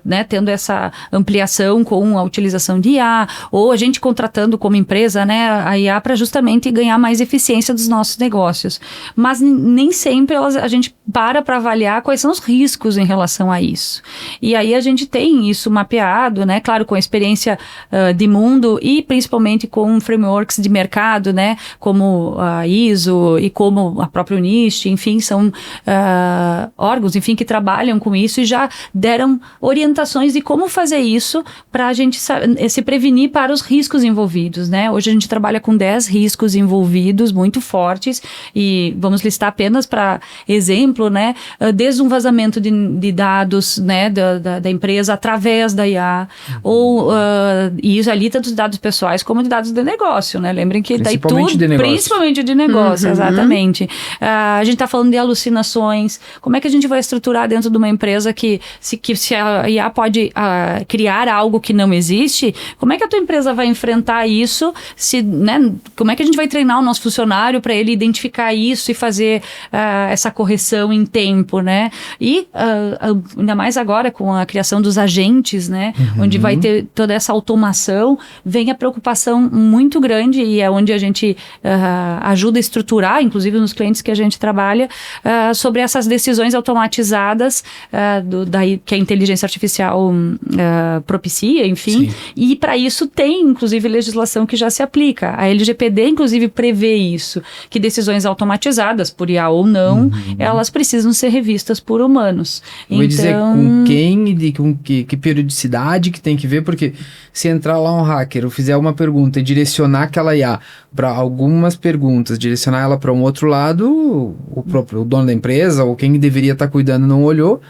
né, tendo essa ampliação com a utilização de IA, ou a gente contratando como empresa, né, a IA para justamente ganhar mais eficiência dos nossos negócios, mas nem sempre a gente para avaliar quais são os riscos em relação a isso, e aí a gente tem isso mapeado, né? Claro, com a experiência de mundo e principalmente com frameworks de mercado, né? Como a ISO e como a própria NIST, enfim, são órgãos, enfim, que trabalham com isso e já deram orientações de como fazer isso para a gente se prevenir para os riscos envolvidos, né? Hoje a gente trabalha com 10 riscos envolvidos muito fortes e vamos listar apenas para exemplo, né? Desde um vazamento de dados, né? Da empresa através da IA, ou e isso ali tanto de dados pessoais como de dados de negócio, né? Lembrem que daí tudo, principalmente de negócio, exatamente. A gente está falando de alucinações, como é que a gente vai estruturar dentro de uma empresa que se a IA pode criar algo que não existe, como é que a tua empresa vai enfrentar isso, né? Como é que a gente vai treinar o nosso funcionário para ele identificar isso e fazer essa correção em tempo, né? E ainda mais agora com a criação dos agentes, né? Onde vai ter toda essa automação, vem a preocupação muito grande e é onde a gente ajuda a estruturar, inclusive nos clientes que a gente trabalha, sobre essas decisões automatizadas que a inteligência artificial propicia, enfim. Sim. E para isso tem, inclusive, legislação que já se aplica. A LGPD, inclusive, prevê isso, que decisões automatizadas, por IA ou não, elas precisam ser revistas por humanos. Vou dizer com quem e com que periodicidade que tem que ver, porque se entrar lá um hacker ou fizer uma pergunta e direcionar aquela IA para algumas perguntas, direcionar ela para um outro lado, o dono da empresa ou quem deveria estar cuidando não olhou,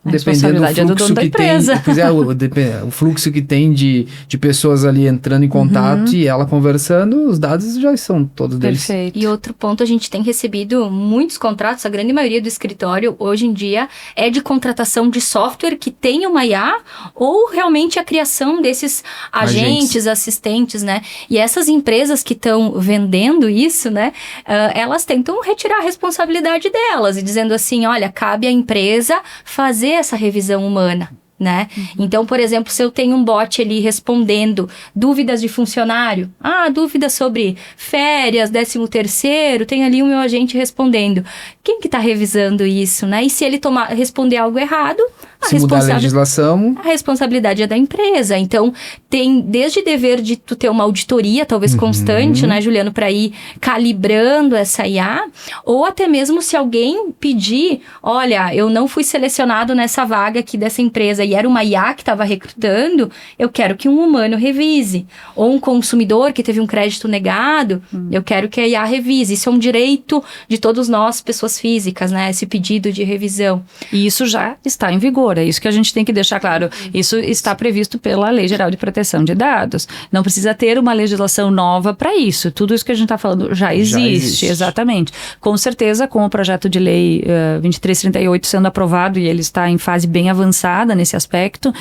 dependendo do fluxo que tem, o fluxo que tem de pessoas ali entrando em contato e ela conversando, os dados já são todos deles. Perfeito. E outro ponto, a gente tem recebido muitos contratos, a grande maioria do escritório hoje em dia é de contratação de software que tem uma IA ou realmente a criação desses agentes, assistentes, né? E essas empresas que estão vendendo isso, né? Elas tentam retirar a responsabilidade delas e dizendo assim, olha, cabe à empresa fazer essa revisão humana, né? Então, por exemplo, se eu tenho um bot ali respondendo dúvidas de funcionário, dúvidas sobre férias, 13º, tem ali o meu agente respondendo. Quem que tá revisando isso, né? E se ele responder algo errado, Se mudar a legislação... A responsabilidade é da empresa. Então, tem desde dever de tu ter uma auditoria, talvez constante, né, Juliano, para ir calibrando essa IA, ou até mesmo se alguém pedir, olha, eu não fui selecionado nessa vaga aqui dessa empresa e era uma IA que estava recrutando, eu quero que um humano revise. Ou um consumidor que teve um crédito negado, eu quero que a IA revise. Isso é um direito de todos nós, pessoas físicas, né, esse pedido de revisão. E isso já está em vigor, é isso que a gente tem que deixar claro. Isso está previsto pela Lei Geral de Proteção de Dados. Não precisa ter uma legislação nova para isso. Tudo isso que a gente está falando já existe, exatamente. Com certeza, com o projeto de lei 2338 sendo aprovado, e ele está em fase bem avançada nesse aspecto,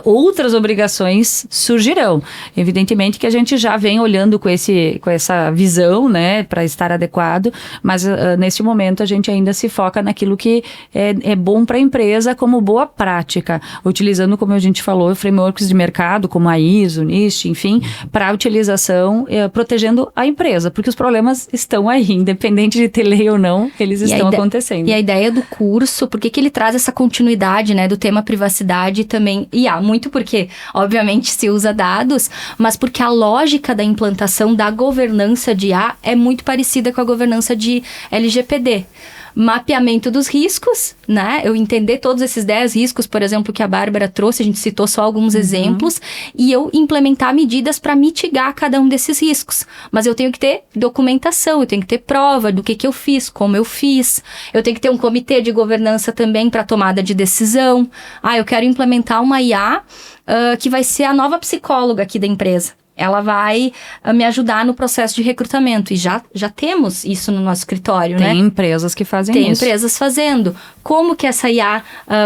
outras obrigações surgirão. Evidentemente que a gente já vem olhando com essa visão, né, para estar adequado, mas nesse momento a gente ainda se foca naquilo que é bom para a empresa como boa prática, utilizando, como a gente falou, frameworks de mercado como a ISO, NIST, enfim, para a utilização, protegendo a empresa, porque os problemas estão aí, independente de ter lei ou não, eles estão acontecendo. E a ideia do curso, por que ele traz essa continuidade, né, do tema privacidade também, muito porque, obviamente, se usa dados, mas porque a lógica da implantação da governança de IA é muito parecida com a governança de LGPD. Mapeamento dos riscos, né? Eu entender todos esses 10 riscos, por exemplo, que a Bárbara trouxe, a gente citou só alguns exemplos, e eu implementar medidas para mitigar cada um desses riscos. Mas eu tenho que ter documentação, eu tenho que ter prova do que eu fiz, como eu fiz. Eu tenho que ter um comitê de governança também para tomada de decisão. Eu quero implementar uma IA que vai ser a nova psicóloga aqui da empresa. Ela vai me ajudar no processo de recrutamento. E já temos isso no nosso escritório, né? Tem empresas que fazem isso. Tem empresas fazendo. Como que essa IA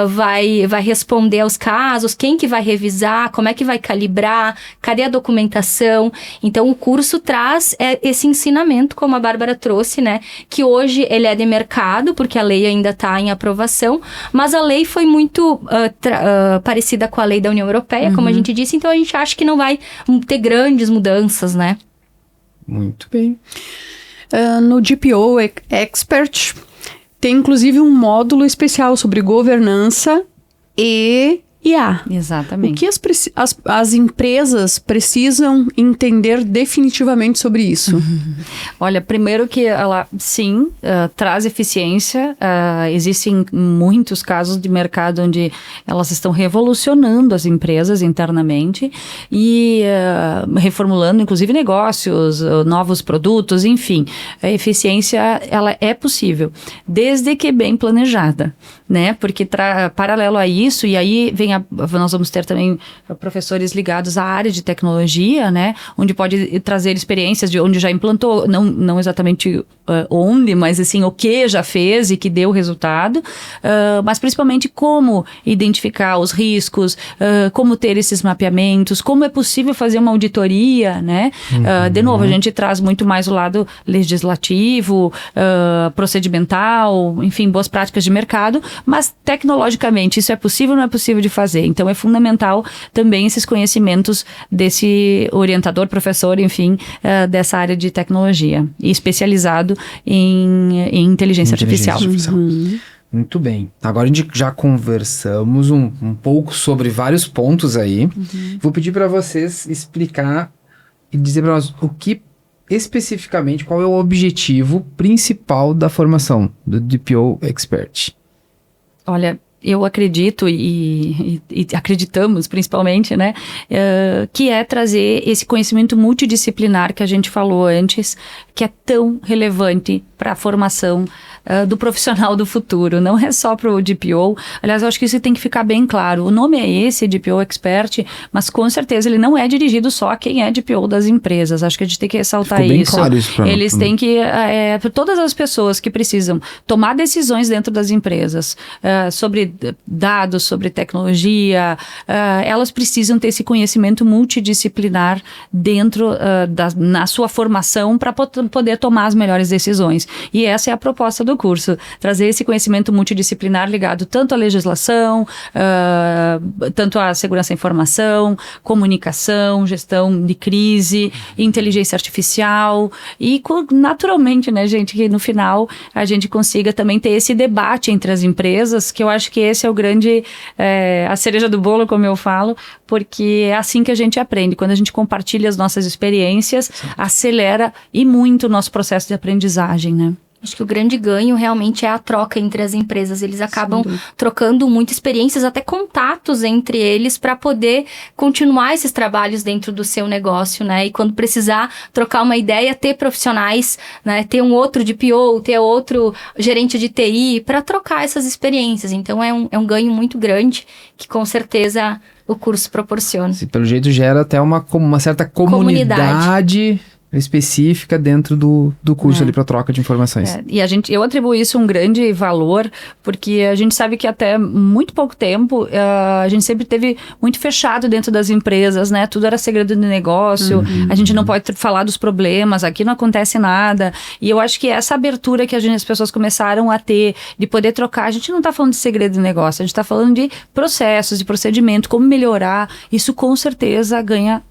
vai responder aos casos? Quem que vai revisar? Como é que vai calibrar? Cadê a documentação? Então, o curso traz esse ensinamento, como a Bárbara trouxe, né? Que hoje ele é de mercado, porque a lei ainda está em aprovação. Mas a lei foi muito parecida com a lei da União Europeia, como a gente disse. Então, a gente acha que não vai ter grandes mudanças, né? Muito bem. No DPO Expert tem inclusive um módulo especial sobre governança e IA. Exatamente. O que as empresas precisam entender definitivamente sobre isso? Olha, primeiro que ela, sim, traz eficiência. Existem muitos casos de mercado onde elas estão revolucionando as empresas internamente e reformulando, inclusive, negócios, novos produtos, enfim. A eficiência, ela é possível, desde que bem planejada, né? Porque paralelo a isso, e aí nós vamos ter também professores ligados à área de tecnologia, né? Onde pode trazer experiências de onde já implantou, não exatamente onde, mas assim, o que já fez e que deu resultado, mas principalmente como identificar os riscos, como ter esses mapeamentos, como é possível fazer uma auditoria, né? De novo, a gente traz muito mais o lado legislativo, procedimental, enfim, boas práticas de mercado, mas tecnologicamente isso é possível ou não é possível de fazer? Então é fundamental também esses conhecimentos desse orientador, professor, enfim, dessa área de tecnologia e especializado em inteligência artificial. Muito bem. Agora a gente já conversamos um pouco sobre vários pontos aí. Vou pedir para vocês explicar e dizer para nós o que especificamente, qual é o objetivo principal da formação do DPO Expert. Olha, eu acredito e acreditamos principalmente, né, que é trazer esse conhecimento multidisciplinar que a gente falou antes, que é tão relevante para a formação do profissional do futuro, não é só para o DPO. Aliás, eu acho que isso tem que ficar bem claro. O nome é esse, DPO Expert, mas com certeza ele não é dirigido só a quem é DPO das empresas. Acho que a gente tem que ressaltar Ficou bem isso. Claro isso Eles têm que, para todas as pessoas que precisam tomar decisões dentro das empresas, sobre dados, sobre tecnologia, elas precisam ter esse conhecimento multidisciplinar dentro na sua formação para poder tomar as melhores decisões. E essa é a proposta do do curso, trazer esse conhecimento multidisciplinar ligado tanto à legislação, tanto à segurança da informação, comunicação, gestão de crise, inteligência artificial e naturalmente, né, gente, que no final a gente consiga também ter esse debate entre as empresas, que eu acho que esse é o grande, a cereja do bolo, como eu falo, porque é assim que a gente aprende. Quando a gente compartilha as nossas experiências, acelera e muito o nosso processo de aprendizagem, né? Acho que o grande ganho realmente é a troca entre as empresas. Eles acabam trocando muitas experiências, até contatos entre eles para poder continuar esses trabalhos dentro do seu negócio, né? E quando precisar trocar uma ideia, ter profissionais, né? Ter um outro DPO, ter outro gerente de TI para trocar essas experiências. Então é um ganho muito grande que com certeza o curso proporciona. Pelo jeito gera até uma certa comunidade específica dentro do curso ali para troca de informações. E eu atribuo isso um grande valor, porque a gente sabe que até muito pouco tempo a gente sempre teve muito fechado dentro das empresas, né? Tudo era segredo de negócio, a gente não pode falar dos problemas, aqui não acontece nada. E eu acho que essa abertura que as pessoas começaram a ter, de poder trocar, a gente não está falando de segredo de negócio, a gente está falando de processos, de procedimento, como melhorar. Isso com certeza ganha,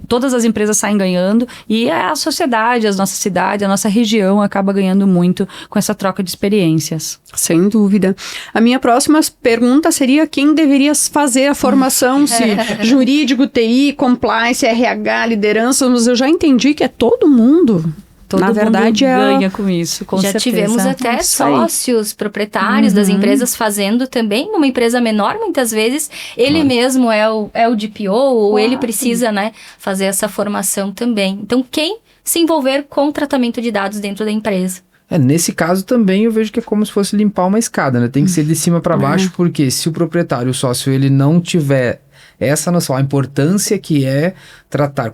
todas as empresas saem ganhando. E a sociedade, a nossa cidade, a nossa região acaba ganhando muito com essa troca de experiências. Sem dúvida. A minha próxima pergunta seria quem deveria fazer a formação, se jurídico, TI, compliance, RH, liderança, mas eu já entendi que é todo mundo. Na verdade, ganha com isso, com certeza. Já tivemos até sócios, proprietários das empresas fazendo também, numa empresa menor, muitas vezes, ele mesmo é o DPO, ou ele precisa, né, fazer essa formação também. Então, quem se envolver com o tratamento de dados dentro da empresa? Nesse caso também eu vejo que é como se fosse limpar uma escada, né? Tem que ser de cima para baixo, porque se o proprietário, o sócio, ele não tiver essa noção, a importância que é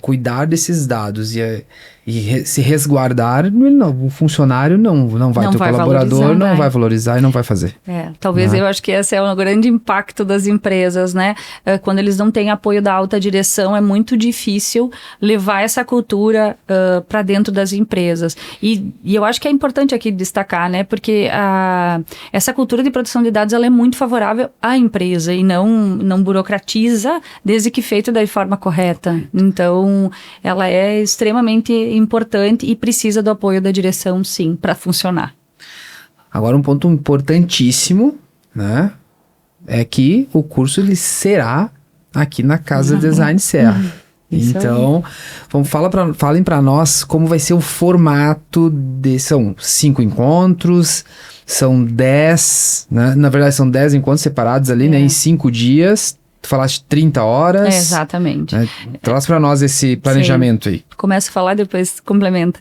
cuidar desses dados e se resguardar, o funcionário não vai, o colaborador não vai valorizar e não vai fazer. Talvez eu acho que esse é um grande impacto das empresas, né? Quando eles não têm apoio da alta direção, é muito difícil levar essa cultura para dentro das empresas. E eu acho que é importante aqui destacar, né? Porque essa cultura de proteção de dados, ela é muito favorável à empresa e não burocratiza, desde que feita da forma correta. Então, ela é extremamente importante e precisa do apoio da direção, sim, para funcionar. Agora, um ponto importantíssimo, né, é que o curso ele será aqui na Casa Design Serra. Então, falem para nós como vai ser o formato são 5 encontros, são 10, né? Na verdade são 10 encontros separados ali, né, em 5 dias. Tu falaste 30 horas. Exatamente. Traz para nós esse planejamento aí. Começa a falar, depois complementa.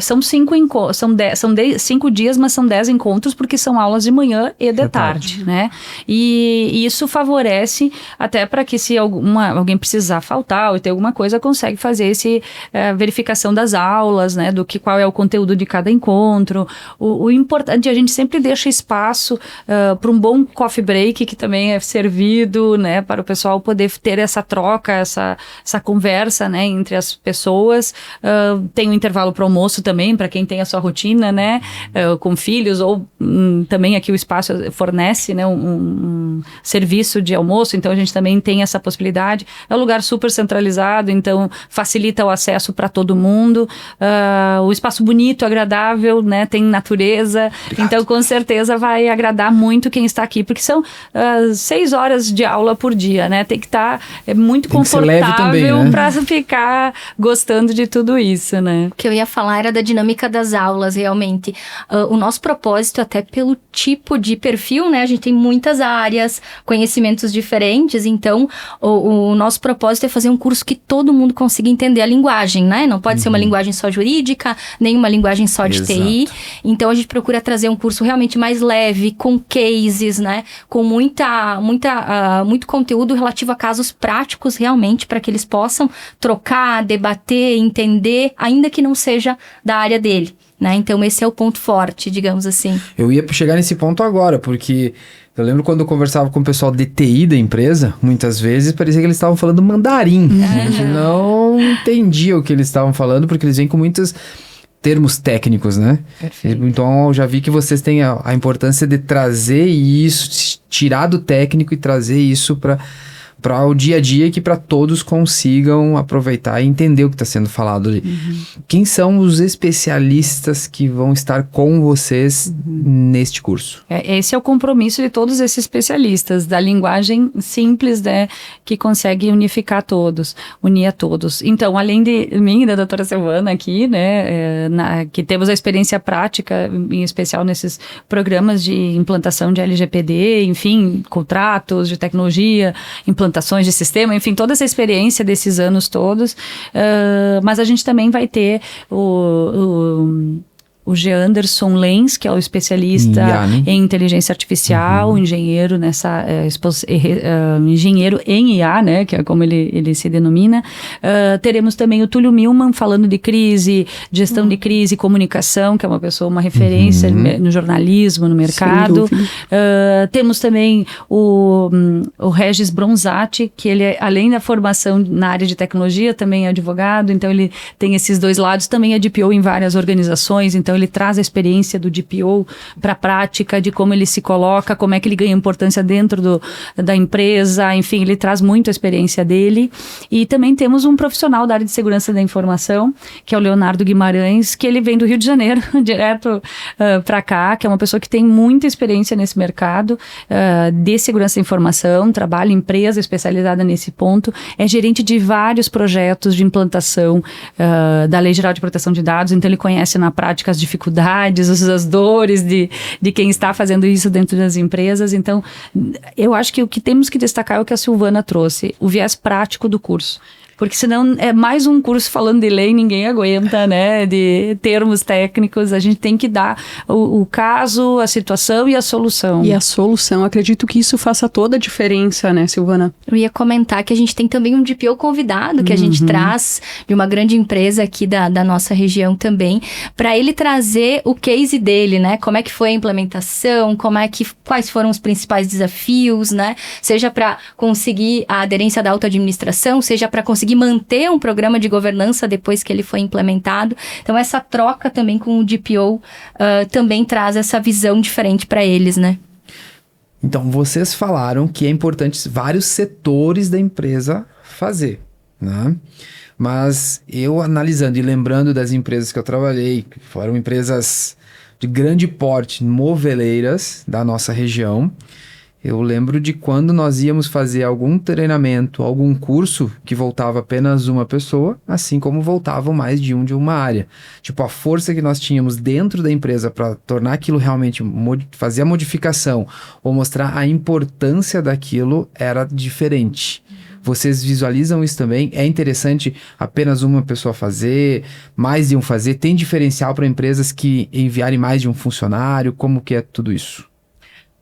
São 5 dias, mas são 10 encontros, porque são aulas de manhã e de tarde, né? E isso favorece até para que se alguém precisar faltar ou ter alguma coisa, consegue fazer esse verificação das aulas, né? Qual é o conteúdo de cada encontro. O importante, a gente sempre deixa espaço para um bom coffee break, que também é servido, né, para o pessoal poder ter essa troca, essa conversa, né, entre as pessoas. Tem um intervalo para almoço também, para quem tem a sua rotina, né, com filhos, ou também aqui o espaço fornece, né, um serviço de almoço, então a gente também tem essa possibilidade. É um lugar super centralizado, então facilita o acesso para todo mundo. O espaço bonito, agradável, né, tem natureza. Obrigado. Então com certeza vai agradar muito quem está aqui, porque são 6 horas de aula por dia, né? Tem que estar muito confortável, né, para ficar gostando de tudo isso, né? O que eu ia falar era da dinâmica das aulas, realmente. O nosso propósito, até pelo tipo de perfil, né? A gente tem muitas áreas, conhecimentos diferentes, então o nosso propósito é fazer um curso que todo mundo consiga entender a linguagem, né? Não pode ser uma linguagem só jurídica, nem uma linguagem só de TI. Então a gente procura trazer um curso realmente mais leve, com cases, né? Com muito conteúdo relativo a casos práticos, realmente, para que eles possam trocar, debater, entender, ainda que não seja da área dele, né? Então esse é o ponto forte, digamos assim. Eu ia chegar nesse ponto agora, porque eu lembro quando eu conversava com o pessoal de TI da empresa, muitas vezes parecia que eles estavam falando mandarim. A gente não entendia o que eles estavam falando, porque eles vêm com muitas termos técnicos, né? Perfeito. Então, eu já vi que vocês têm a importância de trazer isso, tirar do técnico e trazer isso para o dia a dia, que para todos consigam aproveitar e entender o que está sendo falado ali. Quem são os especialistas que vão estar com vocês neste curso? Esse é o compromisso de todos esses especialistas, da linguagem simples, né, que consegue unificar todos, unir a todos. Então, além de mim e da doutora Silvana aqui, né, que temos a experiência prática, em especial nesses programas de implantação de LGPD, enfim, contratos de tecnologia, implantações de sistema, enfim, toda essa experiência desses anos todos, mas a gente também vai ter o G. Anderson Lenz, que é o especialista em inteligência artificial, engenheiro engenheiro em IA, né, que é como ele se denomina. Teremos também o Túlio Milman falando de crise, gestão de crise, comunicação, que é uma referência no jornalismo, no mercado. Temos também o Regis Bronzatti, que ele, além da formação na área de tecnologia, também é advogado, então ele tem esses dois lados, também é DPO em várias organizações, então ele traz a experiência do DPO para a prática, de como ele se coloca, como é que ele ganha importância dentro da empresa, enfim, ele traz muito a experiência dele. E também temos um profissional da área de segurança da informação, que é o Leonardo Guimarães, que ele vem do Rio de Janeiro, direto para cá, que é uma pessoa que tem muita experiência nesse mercado de segurança da informação, trabalha em empresa especializada nesse ponto, é gerente de vários projetos de implantação da Lei Geral de Proteção de Dados, então ele conhece na prática as dificuldades, as dores de quem está fazendo isso dentro das empresas. Então, eu acho que o que temos que destacar é o que a Silvana trouxe, o viés prático do curso. Porque senão é mais um curso falando de lei, ninguém aguenta, né? De termos técnicos, a gente tem que dar o caso, a situação e a solução. E a solução, acredito que isso faça toda a diferença, né, Silvana? Eu ia comentar que a gente tem também um DPO convidado, que a gente traz de uma grande empresa aqui da nossa região também, para ele trazer o case dele, né? Como é que foi a implementação, quais foram os principais desafios, né? Seja para conseguir a aderência da auto-administração, seja para conseguir manter um programa de governança depois que ele foi implementado. Então, essa troca também com o DPO também traz essa visão diferente para eles, né? Então, vocês falaram que é importante vários setores da empresa fazer, né? Mas eu analisando e lembrando das empresas que eu trabalhei, que foram empresas de grande porte, moveleiras da nossa região, eu lembro de quando nós íamos fazer algum treinamento, algum curso que voltava apenas uma pessoa, assim como voltavam mais de uma área. Tipo, a força que nós tínhamos dentro da empresa para tornar aquilo realmente, fazer a modificação ou mostrar a importância daquilo era diferente. Vocês visualizam isso também? É interessante apenas uma pessoa fazer, mais de um fazer? Tem diferencial para empresas que enviarem mais de um funcionário? Como que é tudo isso?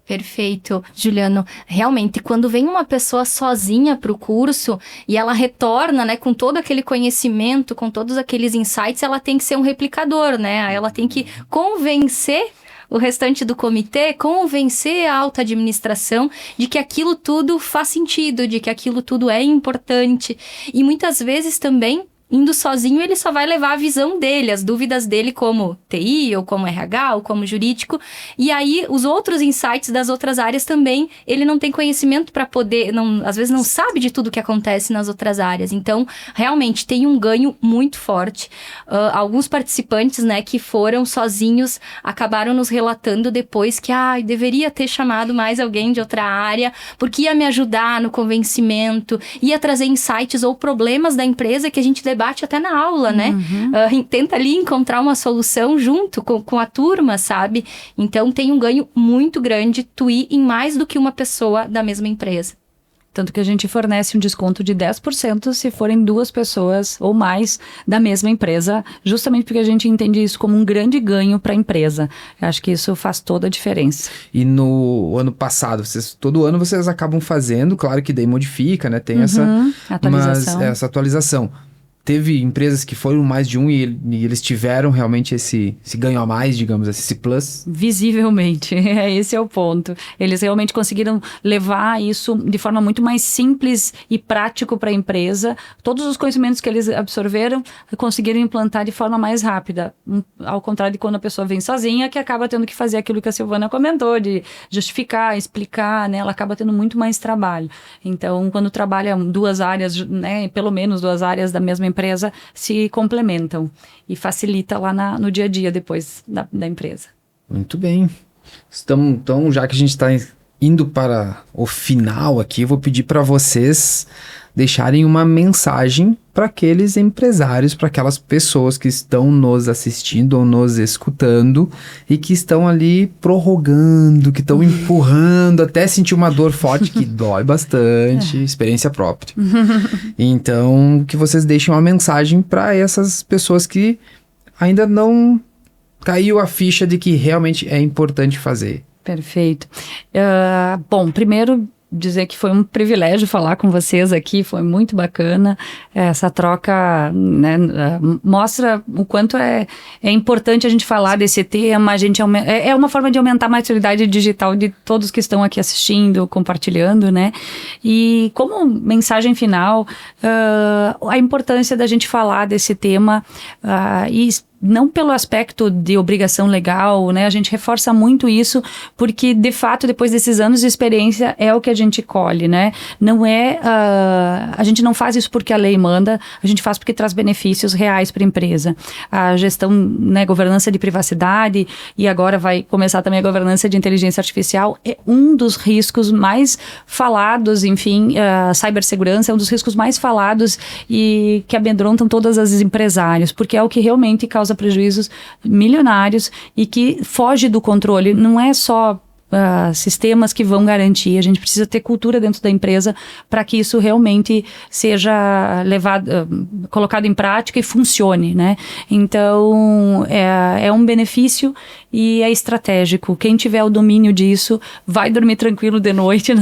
Perfeito, Juliano. Realmente, quando vem uma pessoa sozinha para o curso e ela retorna, né, com todo aquele conhecimento, com todos aqueles insights, ela tem que ser um replicador, né? Ela tem que convencer o restante do comitê, convencer a alta administração de que aquilo tudo faz sentido, de que aquilo tudo é importante. E muitas vezes também, indo sozinho, ele só vai levar a visão dele, as dúvidas dele como TI, ou como RH, ou como jurídico. E aí, os outros insights das outras áreas também, ele não tem conhecimento para poder, às vezes não sabe de tudo que acontece nas outras áreas. Então, realmente, tem um ganho muito forte. Alguns participantes, né, que foram sozinhos, acabaram nos relatando depois que, deveria ter chamado mais alguém de outra área, porque ia me ajudar no convencimento, ia trazer insights ou problemas da empresa que a gente debate até na aula, né? Tenta ali encontrar uma solução junto com a turma, sabe? Então, tem um ganho muito grande tu ir em mais do que uma pessoa da mesma empresa. Tanto que a gente fornece um desconto de 10% se forem 2 pessoas ou mais da mesma empresa, justamente porque a gente entende isso como um grande ganho para a empresa. Eu acho que isso faz toda a diferença. E no ano passado, todo ano vocês acabam fazendo, claro que daí modifica, né? Tem essa atualização. teve empresas que foram mais de um e eles tiveram realmente esse ganho a mais, digamos, esse plus? Visivelmente, esse é o ponto. Eles realmente conseguiram levar isso de forma muito mais simples e prático para a empresa. Todos os conhecimentos que eles absorveram, conseguiram implantar de forma mais rápida. Ao contrário de quando a pessoa vem sozinha, que acaba tendo que fazer aquilo que a Silvana comentou, de justificar, explicar, né? Ela acaba tendo muito mais trabalho. Então, quando trabalha duas áreas, né? Pelo menos duas áreas da mesma empresa, se complementam e facilita lá no dia a dia depois da empresa. Muito bem. Então, já que a gente está indo para o final aqui, eu vou pedir para vocês deixarem uma mensagem para aqueles empresários, para aquelas pessoas que estão nos assistindo ou nos escutando e que estão ali prorrogando, que estão empurrando até sentir uma dor forte que dói bastante, experiência própria. Então, que vocês deixem uma mensagem para essas pessoas que ainda não caiu a ficha de que realmente é importante fazer. Perfeito. Bom, primeiro dizer que foi um privilégio falar com vocês aqui, foi muito bacana. Essa troca, né, mostra o quanto é importante a gente falar desse tema. É uma forma de aumentar a maturidade digital de todos que estão aqui assistindo, compartilhando, né? E como mensagem final, a importância da gente falar desse tema e não pelo aspecto de obrigação legal, né? A gente reforça muito isso, porque, de fato, depois desses anos de experiência, é o que a gente colhe, né? Não é... a gente não faz isso porque a lei manda, a gente faz porque traz benefícios reais para a empresa. A gestão, né, governança de privacidade, e agora vai começar também a governança de inteligência artificial, é um dos riscos mais falados, enfim, a cibersegurança é um dos riscos mais falados e que amedrontam todas as empresários, porque é o que realmente causa prejuízos milionários e que foge do controle. Não é só sistemas que vão garantir, a gente precisa ter cultura dentro da empresa para que isso realmente seja colocado em prática e funcione, né? Então, é um benefício e é estratégico. Quem tiver o domínio disso vai dormir tranquilo de noite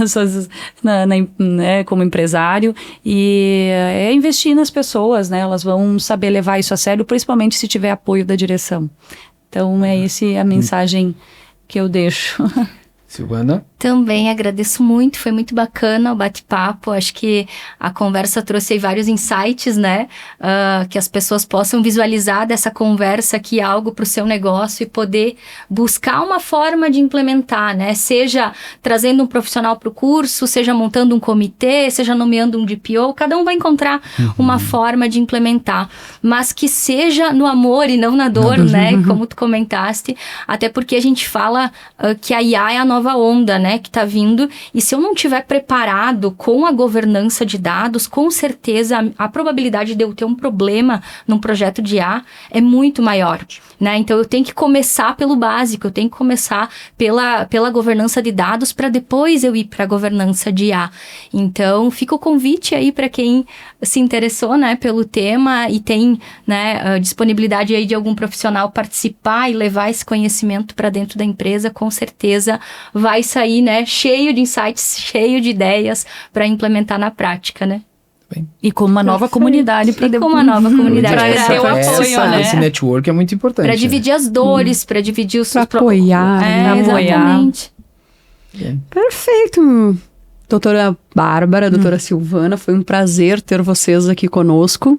né, como empresário, e é investir nas pessoas, né? Elas vão saber levar isso a sério, principalmente se tiver apoio da direção. Então, essa a mensagem que eu deixo. Silvana? Também agradeço muito, foi muito bacana o bate-papo, acho que a conversa trouxe aí vários insights, né, que as pessoas possam visualizar dessa conversa aqui algo para o seu negócio e poder buscar uma forma de implementar, né, seja trazendo um profissional para o curso, seja montando um comitê, seja nomeando um DPO, cada um vai encontrar uma forma de implementar, mas que seja no amor e não na dor, né, como tu comentaste, até porque a gente fala que a IA é a nova onda, né, que está vindo, e se eu não estiver preparado com a governança de dados, com certeza a probabilidade de eu ter um problema num projeto de IA é muito maior, né? Então eu tenho que começar pelo básico, eu tenho que começar pela governança de dados para depois eu ir para a governança de IA. Então fica o convite aí para quem se interessou, né, pelo tema e tem, né, disponibilidade aí de algum profissional participar e levar esse conhecimento para dentro da empresa, com certeza vai sair, né, cheio de insights, cheio de ideias para implementar na prática, né? Bem. E com uma nova comunidade para com uma nova comunidade para ter o apoio, né? Esse network é muito importante. Para dividir as dores, para dividir os seus apoiar, exatamente. Perfeito. Doutora Bárbara, doutora Silvana, foi um prazer ter vocês aqui conosco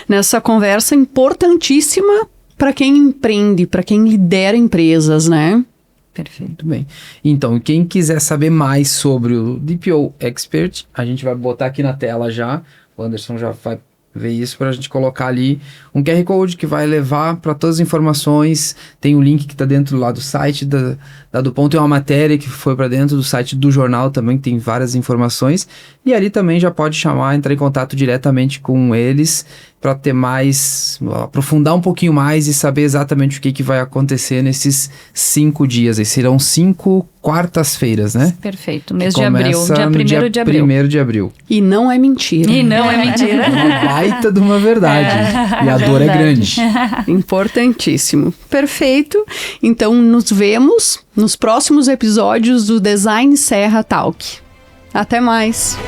nessa conversa importantíssima para quem empreende, para quem lidera empresas, né? Perfeito. Muito bem. Então, quem quiser saber mais sobre o DPO Expert, a gente vai botar aqui na tela já. O Anderson já vai ver isso para a gente colocar ali um QR Code que vai levar para todas as informações. Tem o link que está dentro lá do site da Dupont, tem uma matéria que foi para dentro do site do jornal também, que tem várias informações. E ali também já pode chamar, entrar em contato diretamente com eles para ter mais, aprofundar um pouquinho mais e saber exatamente o que vai acontecer nesses 5 dias. E serão 5 quartas-feiras, né? Perfeito, mês de abril, dia 1º de abril. 1º de abril. E não é mentira. E não é mentira. É uma baita de uma verdade. E a dor é grande. Importantíssimo. Perfeito. Então, nos vemos nos próximos episódios do Design Serra Talk. Até mais.